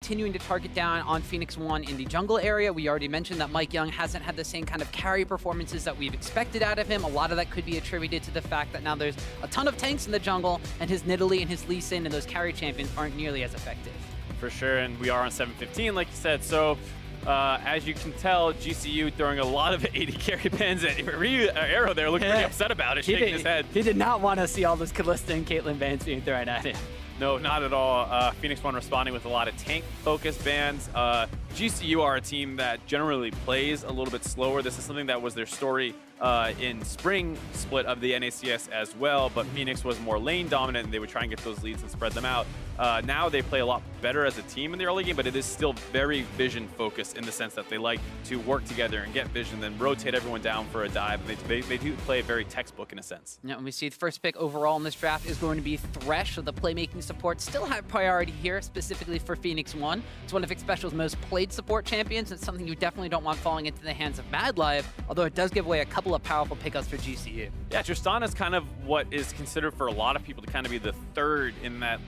continuing to target down on Phoenix1 in the jungle area. We already mentioned that MikeYeung hasn't had the same kind of carry performances that we've expected out of him. A lot of that could be attributed to the fact that now there's a ton of tanks in the jungle, and his Nidalee and his Lee Sin and those carry champions aren't nearly as effective. For sure, and we are on 7:15, like you said, so as you can tell, GCU throwing a lot of AD carry pins at Arrow there, looked pretty upset about it, shaking his head. He did not want to see all those Kalista and Caitlyn bans being thrown at him. No, not at all. Phoenix1 responding with a lot of tank-focused bans. GCU are a team that generally plays a little bit slower. This is something that was their story in spring split of the NACS as well, but Phoenix was more lane dominant and they would try and get those leads and spread them out. Now they play a lot better as a team in the early game, but it is still very vision focused in the sense that they like to work together and get vision, then rotate everyone down for a dive. They do play very textbook in a sense. Yeah, and we see the first pick overall in this draft is going to be Thresh, so the playmaking support still have priority here, specifically for Phoenix1. It's one of Xpecial's most played support champions. It's something you definitely don't want falling into the hands of Madlife, although it does give away a couple of powerful pickups for GCU. Yeah, Tristana is kind of what is considered for a lot of people to kind of be the third in that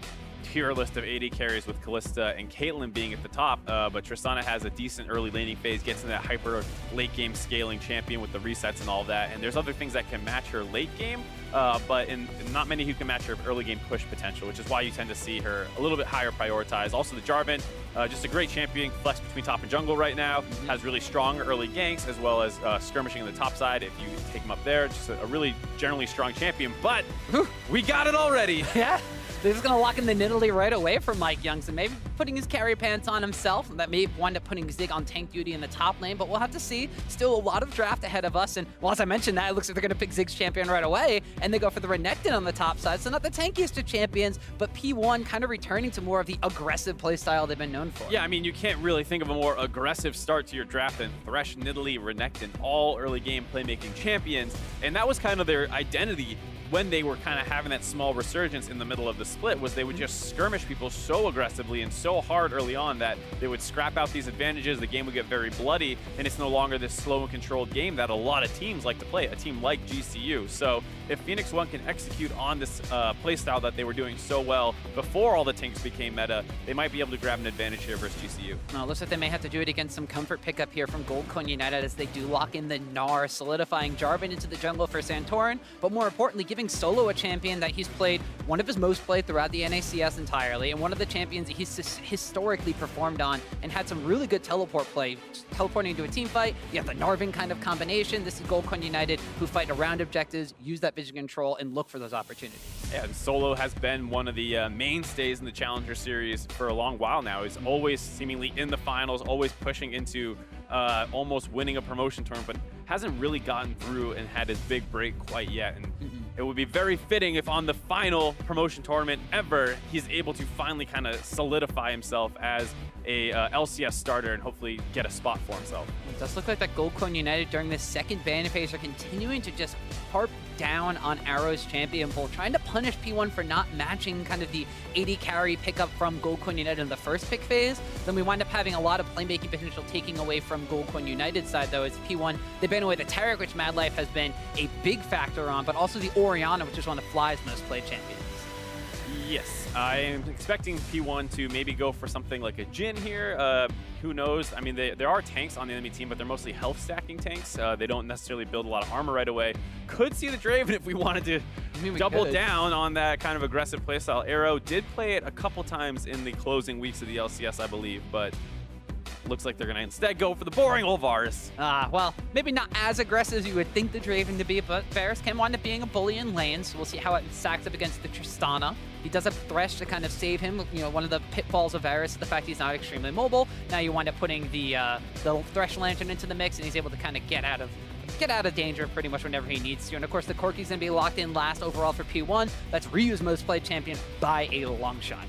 tier list of AD carries, with Kalista and Caitlyn being at the top, but Tristana has a decent early laning phase, gets in that hyper late game scaling champion with the resets and all that, and there's other things that can match her late game, but not many who can match her early game push potential, which is why you tend to see her a little bit higher prioritized. Also the Jarvan, just a great champion, flex between top and jungle right now, has really strong early ganks as well as skirmishing on the top side if you take him up there. Just a really generally strong champion, but we got it already. Yeah. They're just going to lock in the Nidalee right away for MikeYeung, so maybe putting his carry pants on himself. That may wind up putting Zig on tank duty in the top lane, but we'll have to see. Still a lot of draft ahead of us, and well, as I mentioned that, it looks like they're going to pick Zig's champion right away, and they go for the Renekton on the top side, so not the tankiest of champions, but P1 kind of returning to more of the aggressive playstyle they've been known for. Yeah, I mean, you can't really think of a more aggressive start to your draft than Thresh, Nidalee, Renekton, all early game playmaking champions, and that was kind of their identity when they were kind of having that small resurgence in the middle of the split, was they would just skirmish people so aggressively and so hard early on that they would scrap out these advantages, the game would get very bloody, and it's no longer this slow and controlled game that a lot of teams like to play, a team like GCU. So if Phoenix1 can execute on this playstyle that they were doing so well before all the tanks became meta, they might be able to grab an advantage here versus GCU. Well, looks like they may have to do it against some comfort pickup here from Goldcoin United as they do lock in the Gnar, solidifying Jarvan into the jungle for Santorin, but more importantly, giving Solo a champion that he's played, one of his most played throughout the NACS entirely, and one of the champions that he's historically performed on and had some really good teleport play. Teleporting into a team fight, you have the Narvin kind of combination. This is Goldcoin United, who fight around objectives, use that vision control, and look for those opportunities. Yeah, and Solo has been one of the mainstays in the Challenger Series for a long while now. He's always seemingly in the finals, always pushing into almost winning a promotion tournament, but hasn't really gotten through and had his big break quite yet. And it would be very fitting if on the final promotion tournament ever, he's able to finally kind of solidify himself as a LCS starter and hopefully get a spot for himself. It does look like that Goldcoin United during this second ban phase are continuing to just harp down on Arrow's champion pool, trying to punish P1 for not matching kind of the AD carry pickup from Goldcoin United in the first pick phase. Then we wind up having a lot of playmaking potential taking away from Goldcoin United's side, though, as P1, they ban away the Taric, which Madlife has been a big factor on, but also the Orianna, which is one of Fly's most played champions. Yes, I am expecting P1 to maybe go for something like a Jhin here. Who knows? I mean, there are tanks on the enemy team, but they're mostly health stacking tanks. They don't necessarily build a lot of armor right away. Could see the Draven if we wanted to double down on that kind of aggressive playstyle. Arrow did play it a couple times in the closing weeks of the LCS, I believe, but looks like they're going to instead go for the boring old Varus. Well, maybe not as aggressive as you would think the Draven to be, but Varus can wind up being a bully in lane, so we'll see how it stacks up against the Tristana. He does have Thresh to kind of save him. You know, one of the pitfalls of Varus is the fact he's not extremely mobile. Now you wind up putting the Thresh Lantern into the mix, and he's able to kind of get out of danger pretty much whenever he needs to. And of course, the Corki's going to be locked in last overall for P1. That's Ryu's most played champion by a long shot.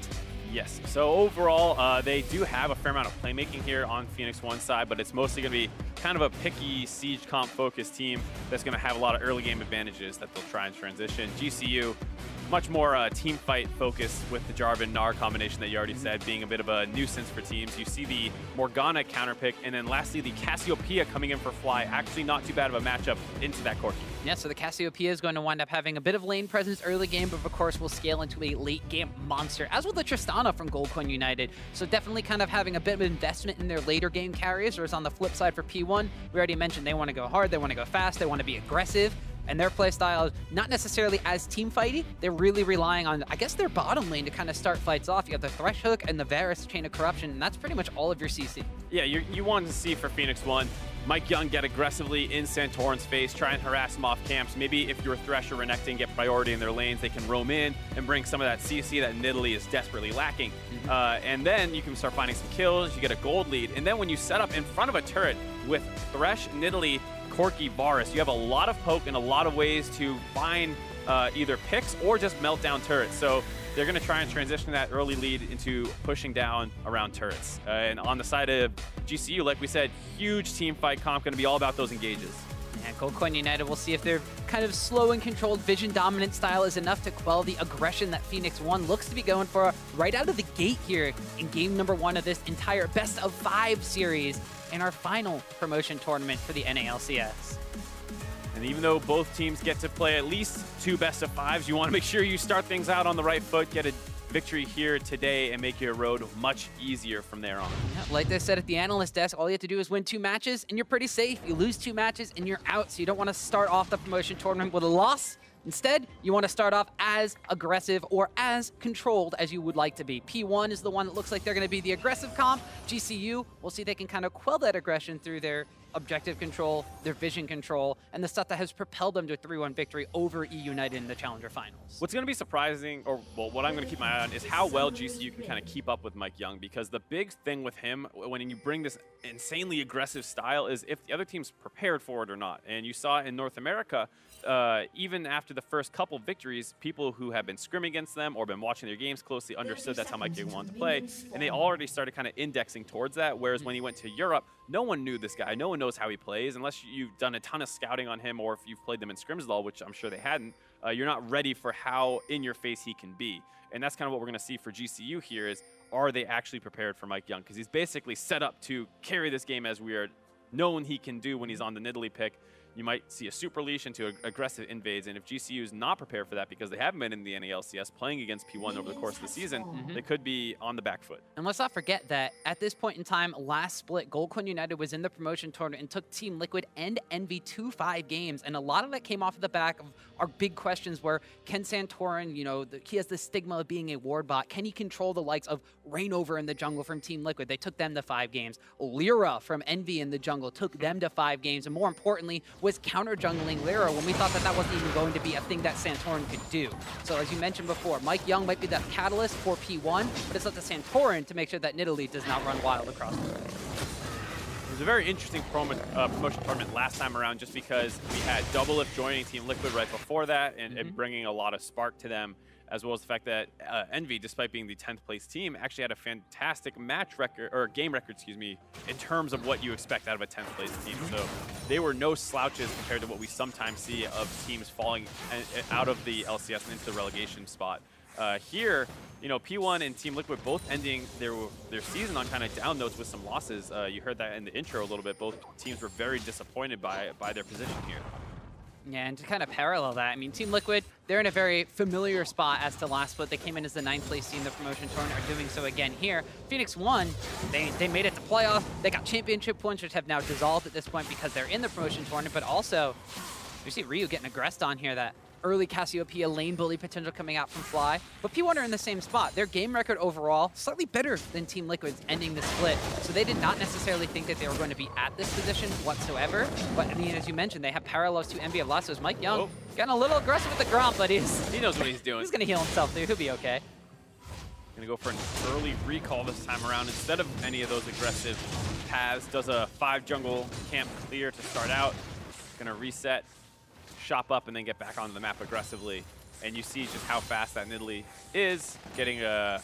Yes, so overall, they do have a fair amount of playmaking here on Phoenix1's side, but it's mostly going to be kind of a picky siege comp focused team that's going to have a lot of early game advantages that they'll try and transition. GCU, much more team fight focused with the Jarvan Gnar combination that you already said being a bit of a nuisance for teams. You see the Morgana counter pick, and then lastly the Cassiopeia coming in for Fly. Actually not too bad of a matchup into that Corki. Yeah, so the Cassiopeia is going to wind up having a bit of lane presence early game, but of course will scale into a late game monster, as will the Tristana from Goldcoin United. So definitely kind of having a bit of investment in their later game carries, whereas on the flip side for P1, we already mentioned they want to go hard, they want to go fast, they want to be aggressive. And their playstyle is not necessarily as team fighty. They're really relying on, I guess, their bottom lane to kind of start fights off. You have the Thresh hook and the Varus chain of corruption, and that's pretty much all of your CC. Yeah, you want to see for Phoenix1, MikeYeung get aggressively in Santorin's face, try and harass him off camps. Maybe if you're Thresh or Renekton get priority in their lanes, they can roam in and bring some of that CC that Nidalee is desperately lacking. And then you can start finding some kills, you get a gold lead. And then when you set up in front of a turret with Thresh, Nidalee, Corki, Varus, you have a lot of poke and a lot of ways to find either picks or just melt down turrets. So they're going to try and transition that early lead into pushing down around turrets. And on the side of GCU, like we said, huge team fight comp, going to be all about those engages. And Goldcoin United, we'll see if their kind of slow and controlled vision dominant style is enough to quell the aggression that Phoenix1 looks to be going for right out of the gate here in game number 1 of this entire best of 5 series in our final promotion tournament for the NALCS. And even though both teams get to play at least 2 best of 5s, you want to make sure you start things out on the right foot, get a victory here today, and make your road much easier from there on. Yeah, like they said at the analyst desk, all you have to do is win 2 matches, and you're pretty safe. You lose 2 matches, and you're out, so you don't want to start off the promotion tournament with a loss. Instead, you want to start off as aggressive or as controlled as you would like to be. P1 is the one that looks like they're going to be the aggressive comp. GCU, we'll see if they can kind of quell that aggression through their objective control, their vision control, and the stuff that has propelled them to a 3-1 victory over E United in the Challenger Finals. What's going to be surprising, or well, what I'm going to keep my eye on, is how well GCU can kind of keep up with MikeYeung, because the big thing with him, when you bring this insanely aggressive style, is if the other team's prepared for it or not. And you saw in North America, even after the first couple victories, people who have been scrimming against them or been watching their games closely understood that's how MikeYeung wanted to play, and they already started kind of indexing towards that, whereas when he went to Europe, no one knew this guy. No one knows how he plays unless you've done a ton of scouting on him, or if you've played them in scrims at all, which I'm sure they hadn't. You're not ready for how in-your-face he can be. And that's kind of what we're going to see for GCU here is, are they actually prepared for MikeYeung? Because he's basically set up to carry this game as we are known he can do when he's on the Nidalee pick. You might see a super leash into aggressive invades, and if GCU is not prepared for that because they haven't been in the NALCS playing against P1 over the course of the season, they could be on the back foot. And let's not forget that at this point in time, last split, Goldcoin United was in the promotion tournament and took Team Liquid and Envy to 5 games, and a lot of that came off of the back of our big questions were, can Santorin, you know, he has the stigma of being a ward bot, can he control the likes of Rainover in the jungle from Team Liquid? They took them to 5 games. Lyra from Envy in the jungle took them to 5 games, and more importantly, was counter-jungling Lyra when we thought that that wasn't even going to be a thing that Santorin could do. So as you mentioned before, MikeYeung might be the catalyst for P1, but it's up to Santorin to make sure that Nidalee does not run wild across the way. It was a very interesting promotion tournament last time around just because we had Doublelift joining Team Liquid right before that and bringing a lot of spark to them, as well as the fact that Envy, despite being the 10th place team, actually had a fantastic match record, or game record, excuse me, in terms of what you expect out of a 10th place team. So they were no slouches compared to what we sometimes see of teams falling out of the LCS and into the relegation spot. Here, you know, P1 and Team Liquid both ending their season on kind of down notes with some losses. You heard that in the intro a little bit. Both teams were very disappointed by their position here. Yeah, and to kind of parallel that, I mean, Team Liquid, they're in a very familiar spot as to last split. They came in as the 9th place team in the promotion tournament, are doing so again here. Phoenix1, they made it to playoff. They got championship points, which have now dissolved at this point because they're in the promotion tournament, but also, you see Ryu getting aggressed on here, that early Cassiopeia lane bully potential coming out from Fly. But P1 are in the same spot. Their game record overall, slightly better than Team Liquid's ending the split. So they did not necessarily think that they were going to be at this position whatsoever. But I mean, as you mentioned, they have parallels to Envy of Lassos. MikeYeung getting a little aggressive with the Gromp, but he knows what he's doing. He's going to heal himself, dude. He'll be okay. Going to go for an early recall this time around instead of any of those aggressive paths. Does a 5 jungle camp clear to start out. Going to reset, shop up, and then get back onto the map aggressively. And you see just how fast that Nidalee is, getting a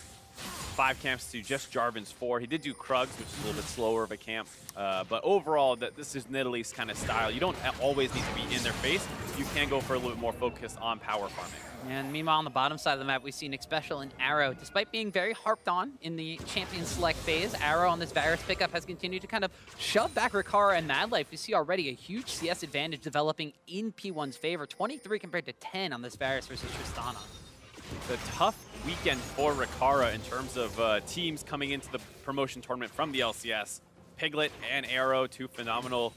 5 camps to just Jarvan's 4. He did do Krugs, which is a little bit slower of a camp. But overall, this is Nidalee's kind of style. You don't always need to be in their face. You can go for a little bit more focus on power farming. And meanwhile, on the bottom side of the map, we've seen Xpecial and Arrow. Despite being very harped on in the champion select phase, Arrow on this Varus pickup has continued to kind of shove back Rikara and Madlife. We see already a huge CS advantage developing in P1's favor, 23 compared to 10 on this Varus versus Tristana. The tough weekend for Rikara in terms of teams coming into the promotion tournament from the LCS. Piglet and Arrow, 2 phenomenal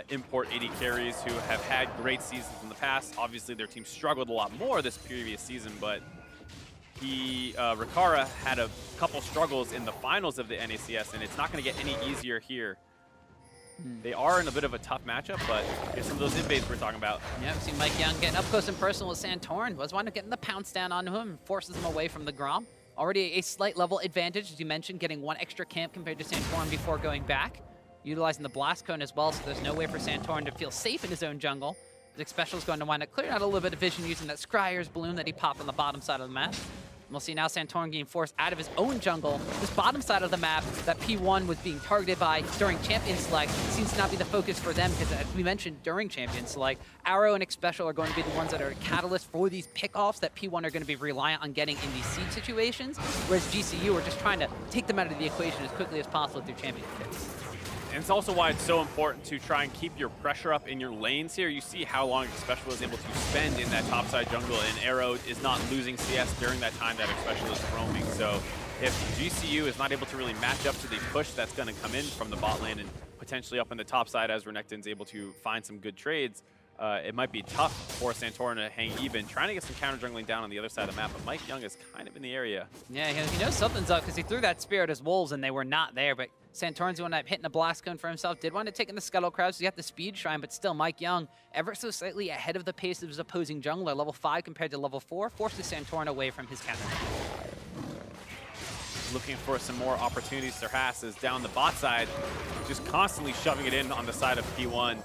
import AD carries who have had great seasons in the past. Obviously, their team struggled a lot more this previous season, but Rikara had a couple struggles in the finals of the NACS, and it's not going to get any easier here. They are in a bit of a tough matchup, but it's some of those invades we're talking about. Yeah, we've seen MikeYeung getting up close and personal with Santorin. Was wind up getting the pounce down on him and forces him away from the Grom. Already a slight level advantage, as you mentioned, getting 1 extra camp compared to Santorin before going back. Utilizing the Blast Cone as well, so there's no way for Santorin to feel safe in his own jungle. Xpecial is going to wind up clearing out a little bit of vision using that Scryer's balloon that he popped on the bottom side of the map. And we'll see now Santorin getting forced out of his own jungle. This bottom side of the map that P1 was being targeted by during Champion Select seems to not be the focus for them, because as we mentioned during Champion Select, Arrow and Xpecial are going to be the ones that are catalysts for these pickoffs that P1 are going to be reliant on getting in these siege situations, whereas GCU are just trying to take them out of the equation as quickly as possible through Champion picks. And it's also why it's so important to try and keep your pressure up in your lanes here. You see how long Xpecial is able to spend in that topside jungle, and Arrow is not losing CS during that time that Xpecial is roaming. So if GCU is not able to really match up to the push that's going to come in from the bot lane and potentially up in the top side as Renekton's able to find some good trades, it might be tough for Santorin to hang even, trying to get some counter jungling down on the other side of the map, but MikeYeung is kind of in the area. Yeah, he knows something's up because he threw that spear at his wolves and they were not there, but Santorin's wound up hitting a Blast Cone for himself, did wind up taking the Scuttle Crowd, so he got the Speed Shrine, but still MikeYeung, ever so slightly ahead of the pace of his opposing jungler, level 5 compared to level 4, forces Santorin away from his counter. Looking for some more opportunities. Thresh is down the bot side, just constantly shoving it in on the side of P1.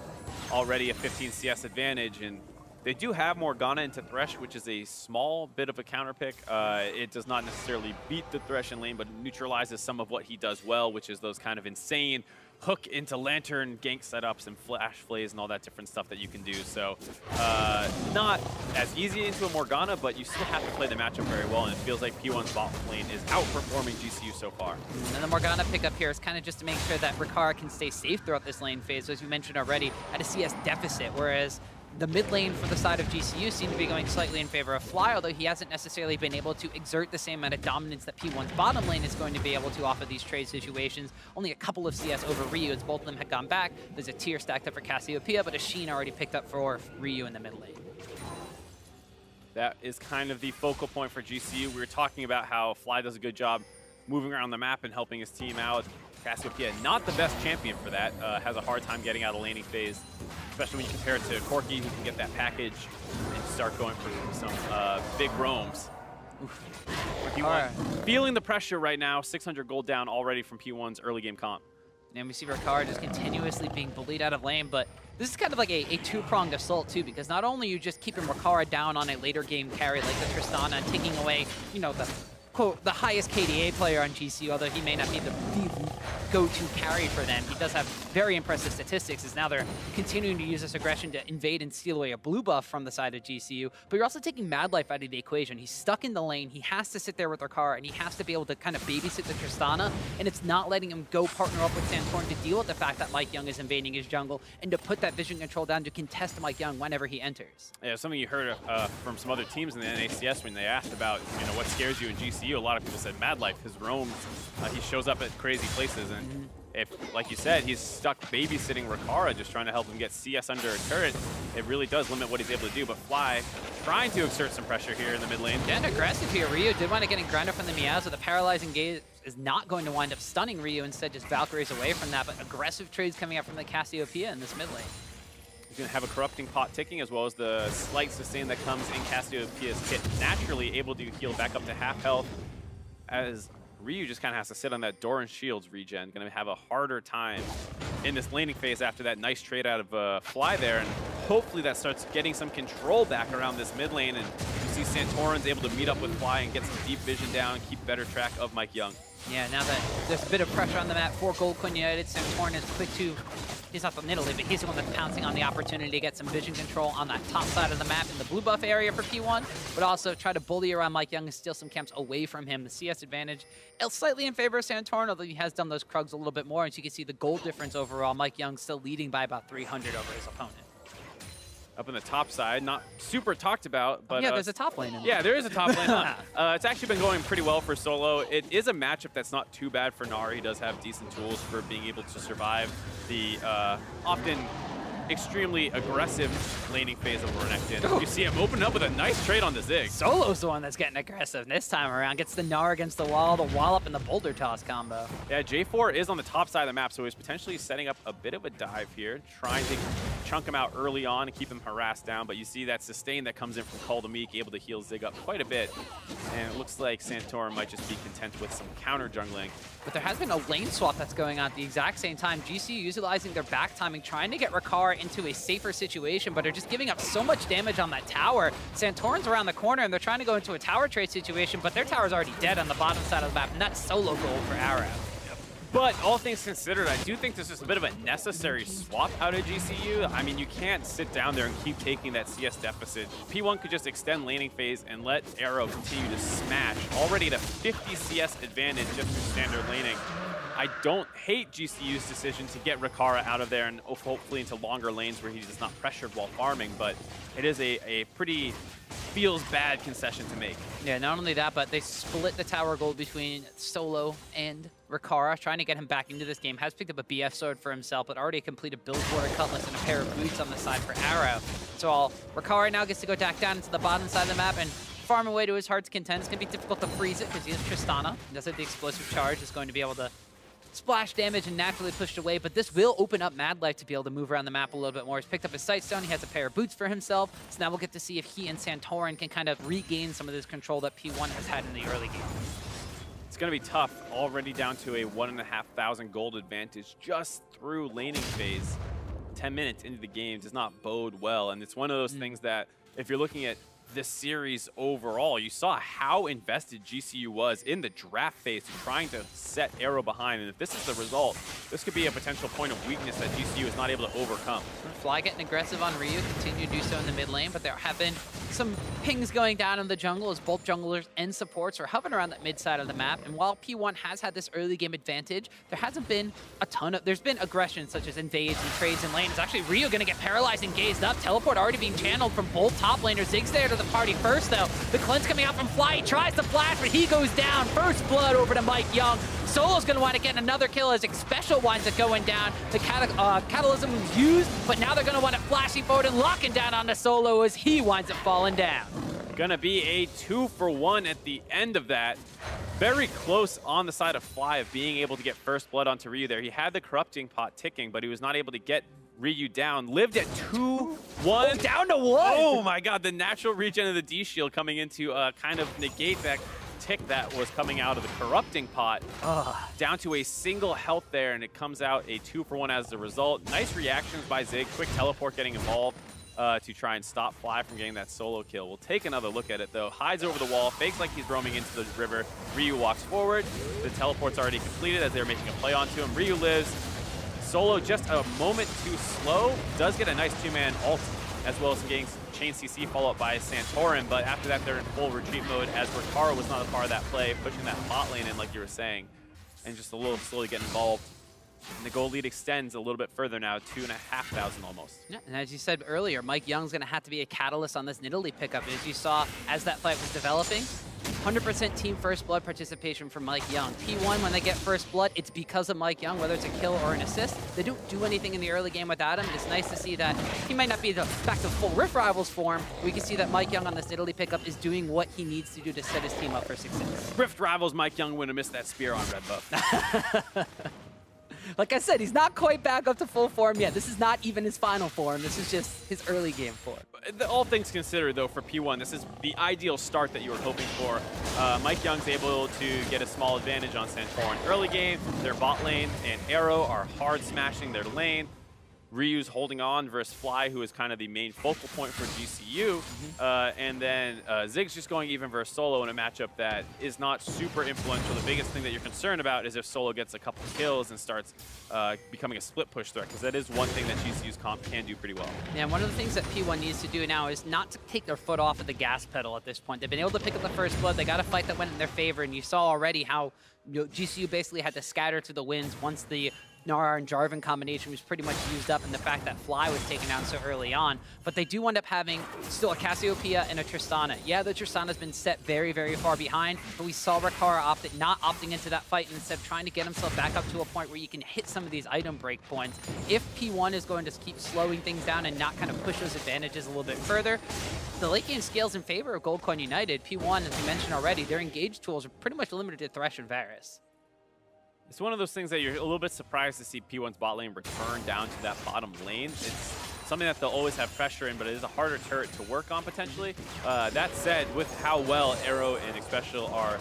Already a 15 CS advantage, and they do have Morgana into Thresh, which is a small bit of a counter pick. It does not necessarily beat the Thresh in lane, but neutralizes some of what he does well, which is those kind of insane hook into Lantern gank setups and flash plays and all that different stuff that you can do. So not as easy into a Morgana, but you still have to play the matchup very well, and it feels like P1's bot lane is outperforming GCU so far. And the Morgana pickup here is kind of just to make sure that Rikara can stay safe throughout this lane phase, as you mentioned already, at a CS deficit, whereas the mid lane for the side of GCU seemed to be going slightly in favor of Fly, although he hasn't necessarily been able to exert the same amount of dominance that P1's bottom lane is going to be able to off of these trade situations. Only a couple of CS over Ryu, as both of them had gone back. There's a tier stacked up for Cassiopeia, but a Sheen already picked up for Ryu in the mid lane. That is kind of the focal point for GCU. We were talking about how Fly does a good job moving around the map and helping his team out. Cassiopeia, not the best champion for that, has a hard time getting out of laning phase, especially when you compare it to Corki, who can get that package and start going for some big roams. Feeling the pressure right now, 600 gold down already from P1's early game comp. And we see Rikara just continuously being bullied out of lane, but this is kind of like a two-pronged assault too, because not only are you just keeping Rikara down on a later game carry like the Tristana and taking away, you know, the quote, the highest KDA player on GCU, although he may not be the go-to carry for them. He does have very impressive statistics, as now they're continuing to use this aggression to invade and steal away a blue buff from the side of GCU. But you're also taking Madlife out of the equation. He's stuck in the lane. He has to sit there with Rikara, and he has to be able to kind of babysit the Tristana, and it's not letting him go partner up with Santorin to deal with the fact that MikeYeung is invading his jungle and to put that vision control down to contest MikeYeung whenever he enters. Yeah, something you heard from some other teams in the NACS when they asked about, you know, what scares you in GCU. A lot of people said Madlife, his roams. He shows up at crazy places, and if, like you said, he's stuck babysitting Rikara, just trying to help him get CS under a turret, it really does limit what he's able to do. But Fly trying to exert some pressure here in the mid lane. Getting aggressive here. Ryu did wind up getting grounded from the Meows, so the paralyzing gaze is not going to wind up stunning Ryu, instead just Valkyries away from that. But aggressive trades coming up from the Cassiopeia in this mid lane. He's going to have a corrupting pot ticking, as well as the slight sustain that comes in Cassiopeia's kit. Naturally able to heal back up to half health, as Ryu just kind of has to sit on that Doran Shields regen. Going to have a harder time in this laning phase after that nice trade out of Fly there. And hopefully that starts getting some control back around this mid lane. And you see see Santorin's able to meet up with Fly and get some deep vision down, keep better track of MikeYeung. Yeah, now that there's a bit of pressure on the map for GoldCoin United, Santorin is quick to, he's not the Nidalee, but he's the one that's pouncing on the opportunity to get some vision control on that top side of the map in the blue buff area for P1, but also try to bully around MikeYeung and steal some camps away from him. The CS advantage is slightly in favor of Santorin, although he has done those Krugs a little bit more, and you can see the gold difference overall. MikeYeung still leading by about 300 over his opponent. Up on the top side, not super talked about, but yeah, there's a top lane in there. Yeah, there is a top lane. It's actually been going pretty well for Solo. It is a matchup that's not too bad for Gnar. He does have decent tools for being able to survive the often extremely aggressive laning phase of Renekton. You see him open up with a nice trade on the Zig. Solo's the one that's getting aggressive this time around. Gets the Gnar against the wall, the wallop, and the boulder toss combo. Yeah, J4 is on the top side of the map, so he's potentially setting up a bit of a dive here, trying to chunk him out early on and keep him harassed down, but you see that sustain that comes in from Call to Meek, able to heal Zig up quite a bit. And it looks like Santorin might just be content with some counter jungling. But there has been a lane swap that's going on at the exact same time. GCU utilizing their back timing, trying to get Rikara into a safer situation, but are just giving up so much damage on that tower. Santorin's around the corner, and they're trying to go into a tower trade situation, but their tower's already dead on the bottom side of the map, and that's solo gold for Arrow. But all things considered, I do think this is a bit of a necessary swap out of GCU. I mean, you can't sit down there and keep taking that CS deficit. P1 could just extend laning phase and let Arrow continue to smash. Already at a 50 CS advantage just through standard laning. I don't hate GCU's decision to get Rikara out of there and hopefully into longer lanes where he's just not pressured while farming, but it is a pretty feels bad concession to make. Yeah, not only that, but they split the tower gold between Solo and Rikara, trying to get him back into this game. Has picked up a BF sword for himself, but already completed build for a cutlass and a pair of boots on the side for Arrow. So Rikara now gets to go back down into the bottom side of the map and farm away to his heart's content. It's going to be difficult to freeze it because he has Tristana. He does have the explosive charge. Is going to be able to splash damage and naturally pushed away, but this will open up Madlife to be able to move around the map a little bit more. He's picked up his Sightstone, he has a pair of boots for himself, so now we'll get to see if he and Santorin can kind of regain some of this control that P1 has had in the early game. It's going to be tough, already down to a 1,500 gold advantage just through laning phase. 10 minutes into the game does not bode well, and it's one of those things that if you're looking at this series overall, you saw how invested GCU was in the draft phase, trying to set Arrow behind, and if this is the result, this could be a potential point of weakness that GCU is not able to overcome. Fly getting aggressive on Ryu, continue to do so in the mid lane, but there have been some pings going down in the jungle as both junglers and supports are hovering around that mid side of the map, and while P1 has had this early game advantage, there hasn't been a ton of, there's been aggression such as invades and trades in lanes. Actually, Ryu gonna get paralyzed and gazed up, teleport already being channeled from both top laners. Zig's there to the party first though. The cleanse coming out from Fly, he tries to flash, but he goes down. First blood over to MikeYeung. Solo's gonna want to get another kill as Xpecial winds up going down. The Catalysm was used, but now they're gonna want to flashing forward and locking down on the Solo as he winds up falling down. Gonna be a 2-for-1 at the end of that. Very close on the side of Fly of being able to get first blood onto Ryu there. He had the corrupting pot ticking, but he was not able to get Ryu down. Lived at 2-1. Oh, down to 1. Oh my god, the natural regen of the D shield coming in to kind of negate that tick that was coming out of the corrupting pot. Down to a single health there, and it comes out a 2-for-1 as a result. Nice reactions by Zig, quick teleport getting involved to try and stop Fly from getting that solo kill. We'll take another look at it though. Hides over the wall, fakes like he's roaming into the river. Ryu walks forward. The teleport's already completed as they're making a play onto him. Ryu lives. Solo just a moment too slow. Does get a nice two-man ult, as well as getting chain CC followed by Santorin, but after that they're in full retreat mode as Rikara was not a part of that play, pushing that bot lane in like you were saying, and just a little slowly get involved. And the gold lead extends a little bit further now, 2,500 almost. Yeah, and as you said earlier, MikeYeung's going to have to be a catalyst on this Nidalee pickup. As you saw as that fight was developing, 100% team first blood participation from MikeYeung. P1, when they get first blood, it's because of MikeYeung, whether it's a kill or an assist. They don't do anything in the early game without him. It's nice to see that he might not be back to full Rift Rivals form. We can see that MikeYeung on this Nidalee pickup is doing what he needs to do to set his team up for success. Rift Rivals, MikeYeung wouldn't have missed that spear on red buff. Like I said, he's not quite back up to full form yet. This is not even his final form. This is just his early game form. All things considered, though, for P1, this is the ideal start that you were hoping for. MikeYeung's able to get a small advantage on Santorin. Early game, their bot lane and Arrow are hard smashing their lane. Ryu's holding on versus Fly, who is kind of the main focal point for GCU. And then Zig's just going even versus Solo in a matchup that is not super influential. The biggest thing that you're concerned about is if Solo gets a couple kills and starts becoming a split push threat, because that is one thing that GCU's comp can do pretty well. Yeah, one of the things that P1 needs to do now is not to take their foot off of the gas pedal at this point. They've been able to pick up the first blood. They got a fight that went in their favor, and you saw already how GCU basically had to scatter to the winds once the Gnar and Jarvan combination was pretty much used up, and the fact that Fly was taken out so early on. But they do wind up having still a Cassiopeia and a Tristana. Yeah, the Tristana's been set very, very far behind, but we saw Rikara not opting into that fight and instead trying to get himself back up to a point where you can hit some of these item break points. If P1 is going to keep slowing things down and not kind of push those advantages a little bit further, the late game scales in favor of Gold Coin United. P1, as we mentioned already, their engage tools are pretty much limited to Thresh and Varus. It's one of those things that you're a little bit surprised to see P1's bot lane return down to that bottom lane. It's something that they'll always have pressure in, but it is a harder turret to work on potentially. That said, with how well Arrow and Xpecial are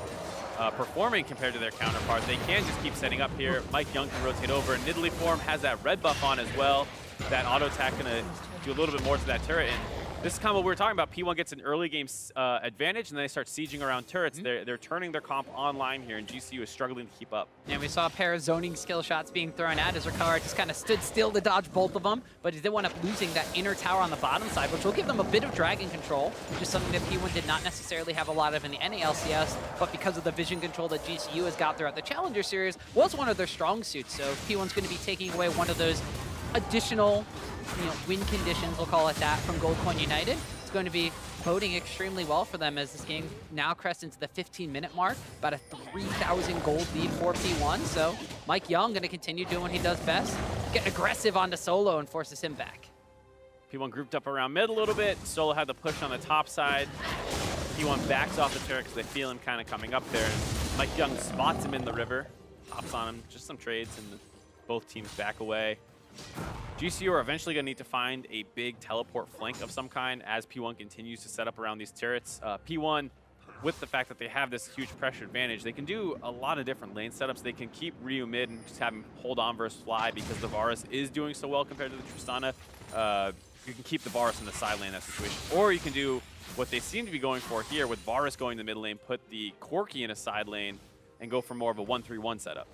performing compared to their counterparts, they can just keep setting up here. MikeYeung can rotate over, and Nidalee form has that red buff on as well. That auto attack gonna do a little bit more to that turret. And this is kind of what we were talking about. P1 gets an early game advantage, and then they start sieging around turrets. They're turning their comp online here, and GCU is struggling to keep up. Yeah, we saw a pair of zoning skill shots being thrown at as Rikara just kind of stood still to dodge both of them, but he did wind up losing that inner tower on the bottom side, which will give them a bit of dragon control, which is something that P1 did not necessarily have a lot of in the LCS, but because of the vision control that GCU has got throughout the Challenger Series, was one of their strong suits. So P1's going to be taking away one of those additional win conditions, we'll call it that, from Gold Coin United. It's going to be boding extremely well for them as this game now crests into the 15-minute mark. About a 3,000 gold lead for P1. So MikeYeung going to continue doing what he does best, get aggressive onto Solo and forces him back. P1 grouped up around mid a little bit. Solo had the push on the top side. P1 backs off the turret because they feel him kind of coming up there. MikeYeung spots him in the river, hops on him, just some trades, and both teams back away. GCU are eventually going to need to find a big teleport flank of some kind as P1 continues to set up around these turrets. P1, with the fact that they have this huge pressure advantage, they can do a lot of different lane setups. They can keep Ryu mid and just have him hold on versus Fly because the Varus is doing so well compared to the Tristana. You can keep the Varus in the side lane in that situation. Or you can do what they seem to be going for here with Varus going to mid lane, put the Corki in a side lane, and go for more of a 1-3-1 setup.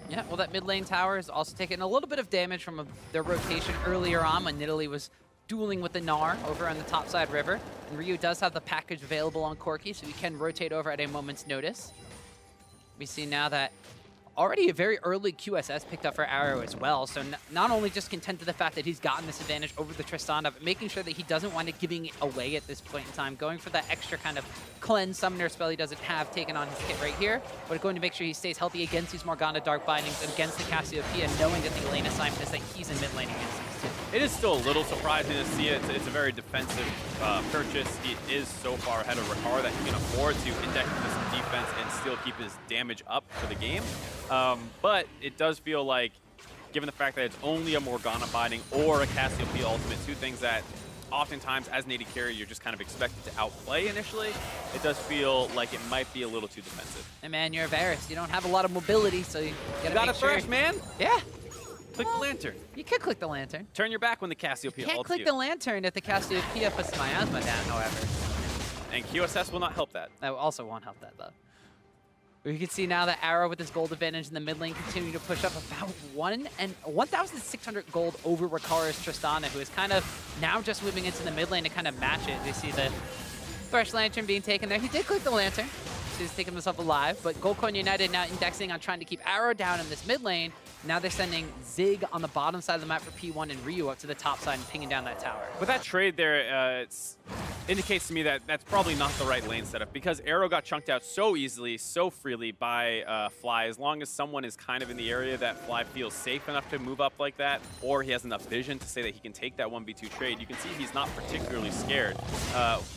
Yeah, well, that mid lane tower is also taking a little bit of damage from their rotation earlier on when Nidalee was dueling with the Gnar over on the topside river. And Ryu does have the package available on Corki, so he can rotate over at a moment's notice. We see now that already a very early QSS picked up for Arrow as well, so not only just content to the fact that he's gotten this advantage over the Tristana, but making sure that he doesn't wind up giving it away at this point in time, going for that extra kind of cleanse summoner spell he doesn't have taken on his kit right here, but going to make sure he stays healthy against these Morgana Dark Bindings and against the Cassiopeia, knowing that the lane assignment is that he's in mid lane against these two. It is still a little surprising to see it. It's a very defensive purchase. He is so far ahead of Rikara that he can afford to index into some defense and still keep his damage up for the game. But it does feel like, given the fact that it's only a Morgana binding or a Cassiopeia ultimate, two things that oftentimes as an AD carry you're just kind of expected to outplay initially, it does feel like it might be a little too defensive. And man, you're a Varus. You don't have a lot of mobility, so you gotta Thresh, man. Yeah. Click the lantern. You could click the lantern. Turn your back when the Cassiopeia ults you. Can't click the lantern if the Cassiopeia puts miasma down, however. And QSS will not help that. That also won't help that, though. We can see now that Arrow with his gold advantage in the mid lane continue to push up about 1,600 gold over Rikara's Tristana, who is kind of now just moving into the mid lane to kind of match it. We see the Thresh Lantern being taken there. He did click the Lantern, so he's taking himself alive, but Gold Coin United now indexing on trying to keep Arrow down in this mid lane. Now they're sending Zig on the bottom side of the map for P1 and Ryu up to the top side and pinging down that tower. With that trade there, it indicates to me that that's probably not the right lane setup because Arrow got chunked out so easily, so freely by Fly. As long as someone is kind of in the area that Fly feels safe enough to move up like that, or he has enough vision to say that he can take that 1v2 trade, you can see he's not particularly scared.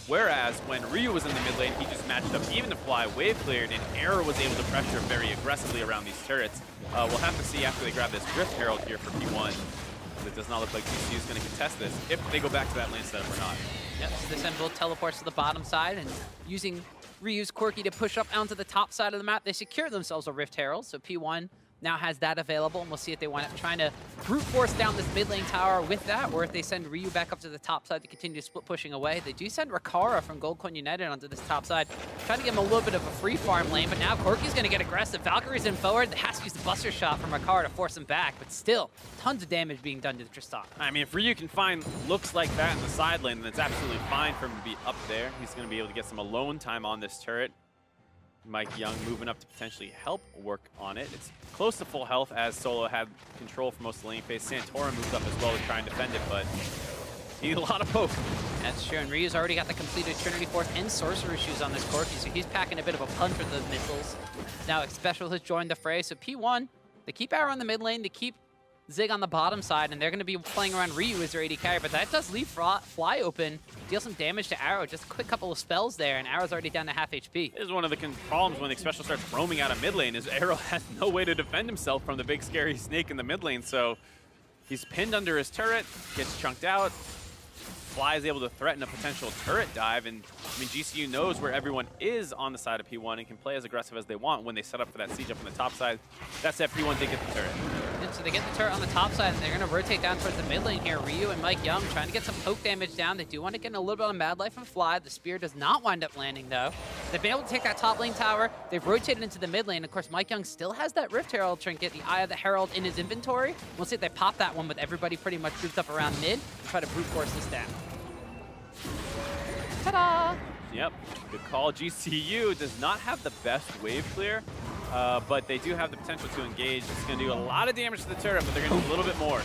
Whereas when Ryu was in the mid lane, he just matched up even to Fly, wave cleared, and Arrow was able to pressure very aggressively around these turrets. We'll have to see after they grab this Rift Herald here for P1. It does not look like GCU is going to contest this, if they go back to that lane setup or not. Yep, so they send both teleports to the bottom side, and using Ryu's Corki to push up onto the top side of the map, they secure themselves a Rift Herald, so P1 now has that available, and we'll see if they wind up trying to brute force down this mid lane tower with that, or if they send Ryu back up to the top side to continue to split pushing away. They do send Rikara from Goldcoin United onto this top side, trying to give him a little bit of a free farm lane, but now Corki's going to get aggressive. Valkyrie's in forward. They has to use the Buster Shot from Rikara to force him back, but still, tons of damage being done to Tristana. I mean, if Ryu can find looks like that in the side lane, then it's absolutely fine for him to be up there. He's going to be able to get some alone time on this turret. MikeYeung moving up to potentially help work on it. It's close to full health as Solo had control for most of the lane phase. Santorin moves up as well to try and defend it, but he need a lot of poke. That's true, and Ryu's already got the completed Trinity Force and Sorcerer Shoes on this Corki, so he's packing a bit of a punch with those missiles. Now Xpecial has joined the fray, so P1, they keep Arrow on the mid lane, they keep Zig on the bottom side, and they're going to be playing around Ryu as their AD carry, but that does leave Fly open, deal some damage to Arrow. Just a quick couple of spells there, and Arrow's already down to half HP. This is one of the problems when Xpecial starts roaming out of mid lane, is Arrow has no way to defend himself from the big scary snake in the mid lane, so he's pinned under his turret, gets chunked out. Fly is able to threaten a potential turret dive, and I mean, GCU knows where everyone is on the side of P1 and can play as aggressive as they want when they set up for that siege up on the top side. That said, P1 did get the turret. And so they get the turret on the top side, and they're going to rotate down towards the mid lane here. Ryu and MikeYeung trying to get some poke damage down. They do want to get in a little bit on Madlife and Fly. The spear does not wind up landing, though. They've been able to take that top lane tower. They've rotated into the mid lane. Of course, MikeYeung still has that Rift Herald trinket, the Eye of the Herald, in his inventory. We'll see if they pop that one with everybody pretty much grouped up around mid and try to brute force this down. Ta-da! Yep, good call. GCU does not have the best wave clear, but they do have the potential to engage. It's going to do a lot of damage to the turret, but they're going to do a little bit more.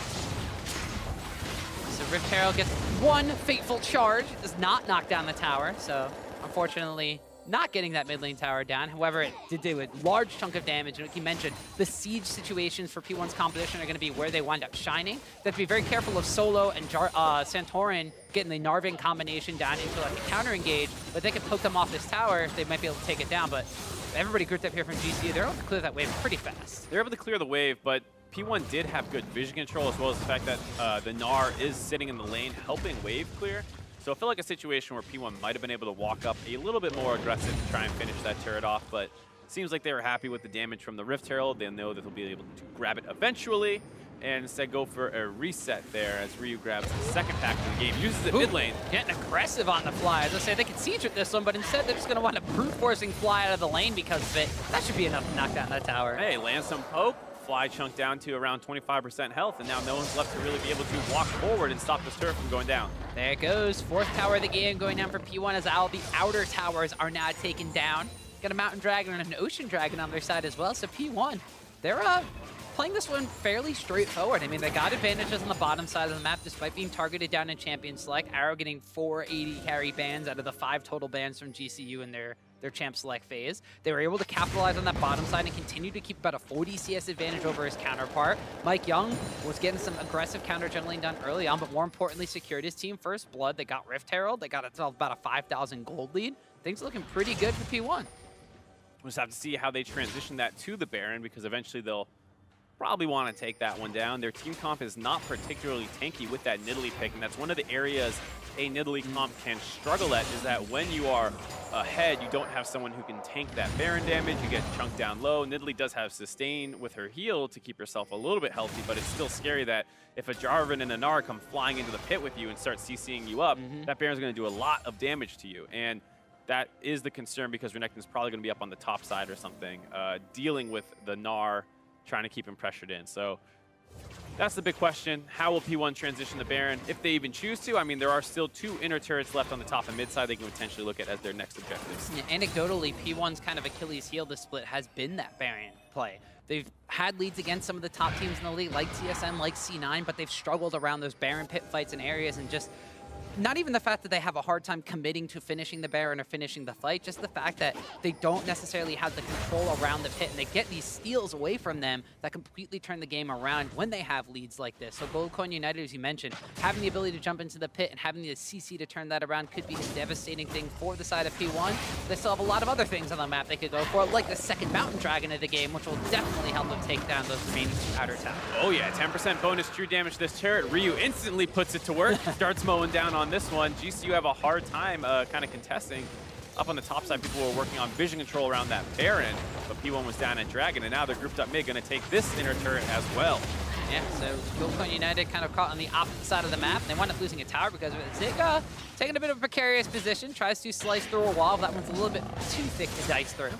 So Rift Herald gets one fateful charge. Does not knock down the tower, so unfortunately not getting that mid lane tower down. However, it did do a large chunk of damage, and like you mentioned, the siege situations for P1's composition are going to be where they wind up shining. They have to be very careful of Solo and Santorin getting the Narvin combination down into like a counter engage, but they can poke them off this tower, they might be able to take it down. But everybody grouped up here from GCU, they're able to clear that wave pretty fast. They're able to clear the wave, but P1 did have good vision control, as well as the fact that the Gnar is sitting in the lane helping wave clear. So I feel like a situation where P1 might have been able to walk up a little bit more aggressive to try and finish that turret off, but it seems like they were happy with the damage from the Rift Herald. They know that they'll be able to grab it eventually, and instead go for a reset there as Ryu grabs the second pack of the game, uses it mid lane. Getting aggressive on the Fly. As I say, they could siege with this one, but instead they're just going to wind up brute forcing Fly out of the lane because of it. That should be enough to knock down that tower. Hey, land some poke. Fly chunked down to around 25% health, and now no one's left to really be able to walk forward and stop this turret from going down. There it goes. Fourth tower of the game going down for P1 as all the outer towers are now taken down. Got a Mountain Dragon and an Ocean Dragon on their side as well, so P1, they're playing this one fairly straightforward. I mean, they got advantages on the bottom side of the map despite being targeted down in Champion Select. Arrow getting 4 AD carry bans out of the 5 total bans from GCU in their Champ Select phase. They were able to capitalize on that bottom side and continue to keep about a 40 CS advantage over his counterpart. MikeYeung was getting some aggressive counter jungling done early on, but more importantly, secured his team first blood. They got Rift Herald. They got about a 5,000 gold lead. Things are looking pretty good for P1. We'll just have to see how they transition that to the Baron, because eventually they'll probably want to take that one down. Their team comp is not particularly tanky with that Nidalee pick, and that's one of the areas a Nidalee comp can struggle at, is that when you are ahead, you don't have someone who can tank that Baron damage. You get chunked down low. Nidalee does have sustain with her heal to keep herself a little bit healthy, but it's still scary that if a Jarvan and a Gnar come flying into the pit with you and start CCing you up, that Baron's going to do a lot of damage to you. And that is the concern, because Renekton's probably going to be up on the top side or something, dealing with the Gnar, trying to keep him pressured in. So that's the big question. How will P1 transition the Baron, if they even choose to? I mean, there are still 2 inner turrets left on the top and mid side they can potentially look at as their next objectives. Yeah, anecdotally, P1's kind of Achilles heel this split has been that Baron play. They've had leads against some of the top teams in the league, like TSM, like C9, but they've struggled around those Baron pit fights and areas, and just not even the fact that they have a hard time committing to finishing the Baron or finishing the fight, just the fact that they don't necessarily have the control around the pit, and they get these steals away from them that completely turn the game around when they have leads like this. So Goldcoin United, as you mentioned, having the ability to jump into the pit and having the CC to turn that around could be a devastating thing for the side of P1. They still have a lot of other things on the map they could go for, like the second Mountain Dragon of the game, which will definitely help them take down those remaining 2 outer towers. Oh yeah, 10% bonus true damage to this turret. Ryu instantly puts it to work, starts mowing down on this one. GCU have a hard time kind of contesting. up on the top side, people were working on vision control around that Baron, but P1 was down at Dragon, and now they're grouped up mid, going to take this inner turret as well. Yeah, so Goldcoin United kind of caught on the opposite side of the map. They wound up losing a tower because of it. Zig taking a bit of a precarious position, tries to slice through a wall. That one's a little bit too thick to dice through.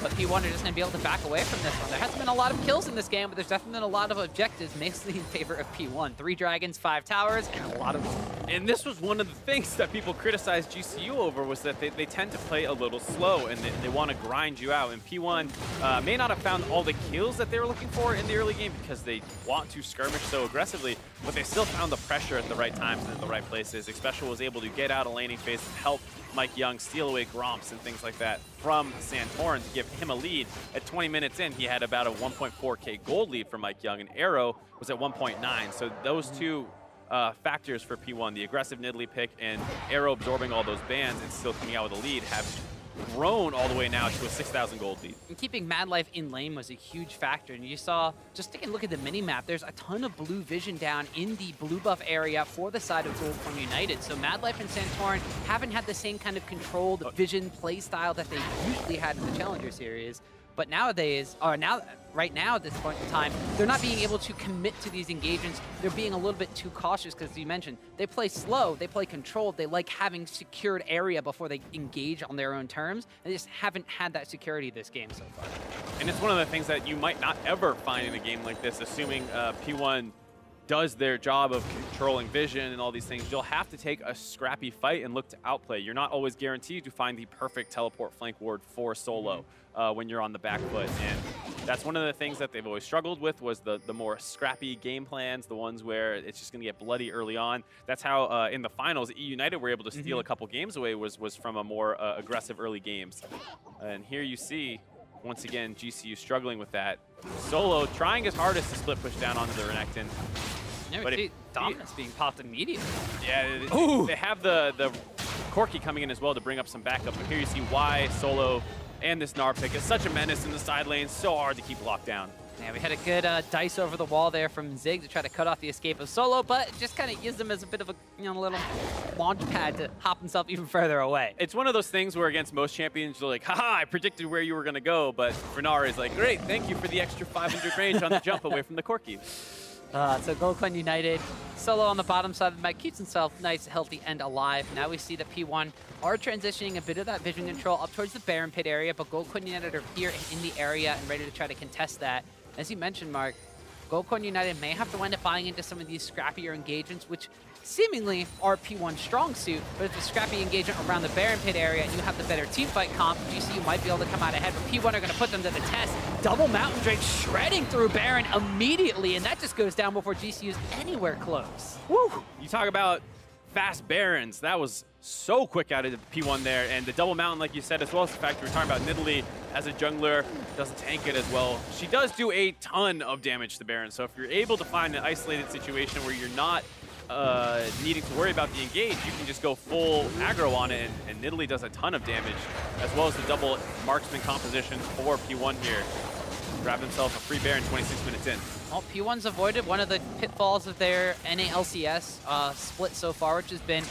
But P1 are just going to be able to back away from this one. There hasn't been a lot of kills in this game, but there's definitely been a lot of objectives, mostly in favor of P1. 3 dragons, 5 towers, and a lot of... And this was one of the things that people criticized GCU over, was that they tend to play a little slow, and they want to grind you out. And P1 may not have found all the kills that they were looking for in the early game because they want to skirmish so aggressively, but they still found the pressure at the right times and at the right places. Xpecial was able to get out a laning phase and help MikeYeung steal away Gromps and things like that from Santorin to give him a lead. At 20 minutes in, he had about a 1.4k gold lead for MikeYeung, and Arrow was at 1.9. So those two factors for P1, the aggressive Nidalee pick and Arrow absorbing all those bans and still coming out with a lead, have grown all the way now to a 6,000 gold lead. And keeping Madlife in lane was a huge factor. And you saw, just taking a look at the mini-map, there's a ton of blue vision down in the blue buff area for the side of Goldcoin United. So Madlife and Santorin haven't had the same kind of controlled vision play style that they usually had in the Challenger Series. But nowadays, or right now at this point in time, they're not being able to commit to these engagements. They're being a little bit too cautious because, as you mentioned, they play slow, they play controlled, they like having secured area before they engage on their own terms. They just haven't had that security this game so far. And it's one of the things that you might not ever find in a game like this, assuming P1 does their job of controlling vision and all these things. You'll have to take a scrappy fight and look to outplay. You're not always guaranteed to find the perfect teleport flank ward for solo when you're on the back foot. And that's one of the things that they've always struggled with, was the more scrappy game plans, the ones where it's just going to get bloody early on. That's how in the finals, E United were able to steal a couple games away, was from a more aggressive early games. And here you see, once again, GCU struggling with that. Solo trying his hardest to split push down onto the Renekton. Yeah, we see Dominus being popped immediately. Yeah, they have the Corki coming in as well to bring up some backup. But here you see why Solo and this Gnar pick is such a menace in the side lane. So hard to keep locked down. Yeah, we had a good dice over the wall there from Zig to try to cut off the escape of Solo, but just kind of used him as a bit of a little launch pad to hop himself even further away. It's one of those things where against most champions, you're like, haha, I predicted where you were going to go. But for Gnar is like, great, thank you for the extra 500 range on the jump away from the Corki. So Goldcoin United, Solo on the bottom side of the map, keeps himself nice, healthy, and alive. Now we see that P1 are transitioning a bit of that vision control up towards the Baron Pit area, but Goldcoin United are here in the area and ready to try to contest that. As you mentioned, Mark, Goldcoin United may have to wind up buying into some of these scrappier engagements, which seemingly are P1's strong suit, but it's a scrappy engagement around the Baron Pit area, and you have the better teamfight comp. GCU might be able to come out ahead, but P1 are going to put them to the test. Double Mountain Drake shredding through Baron immediately, and that just goes down before GCU's anywhere close. Woo! You talk about fast Barons. That was so quick out of P1 there, and the double mountain, like you said, as well as the fact we were talking about Nidalee as a jungler, doesn't tank it as well. She does do a ton of damage to Baron, so if you're able to find an isolated situation where you're not needing to worry about the engage, you can just go full aggro on it, and Nidalee does a ton of damage, as well as the double marksman composition for P1 here. Grabbed himself a free Baron 26 minutes in. Well, P1's avoided one of the pitfalls of their NA/LCS split so far, which has been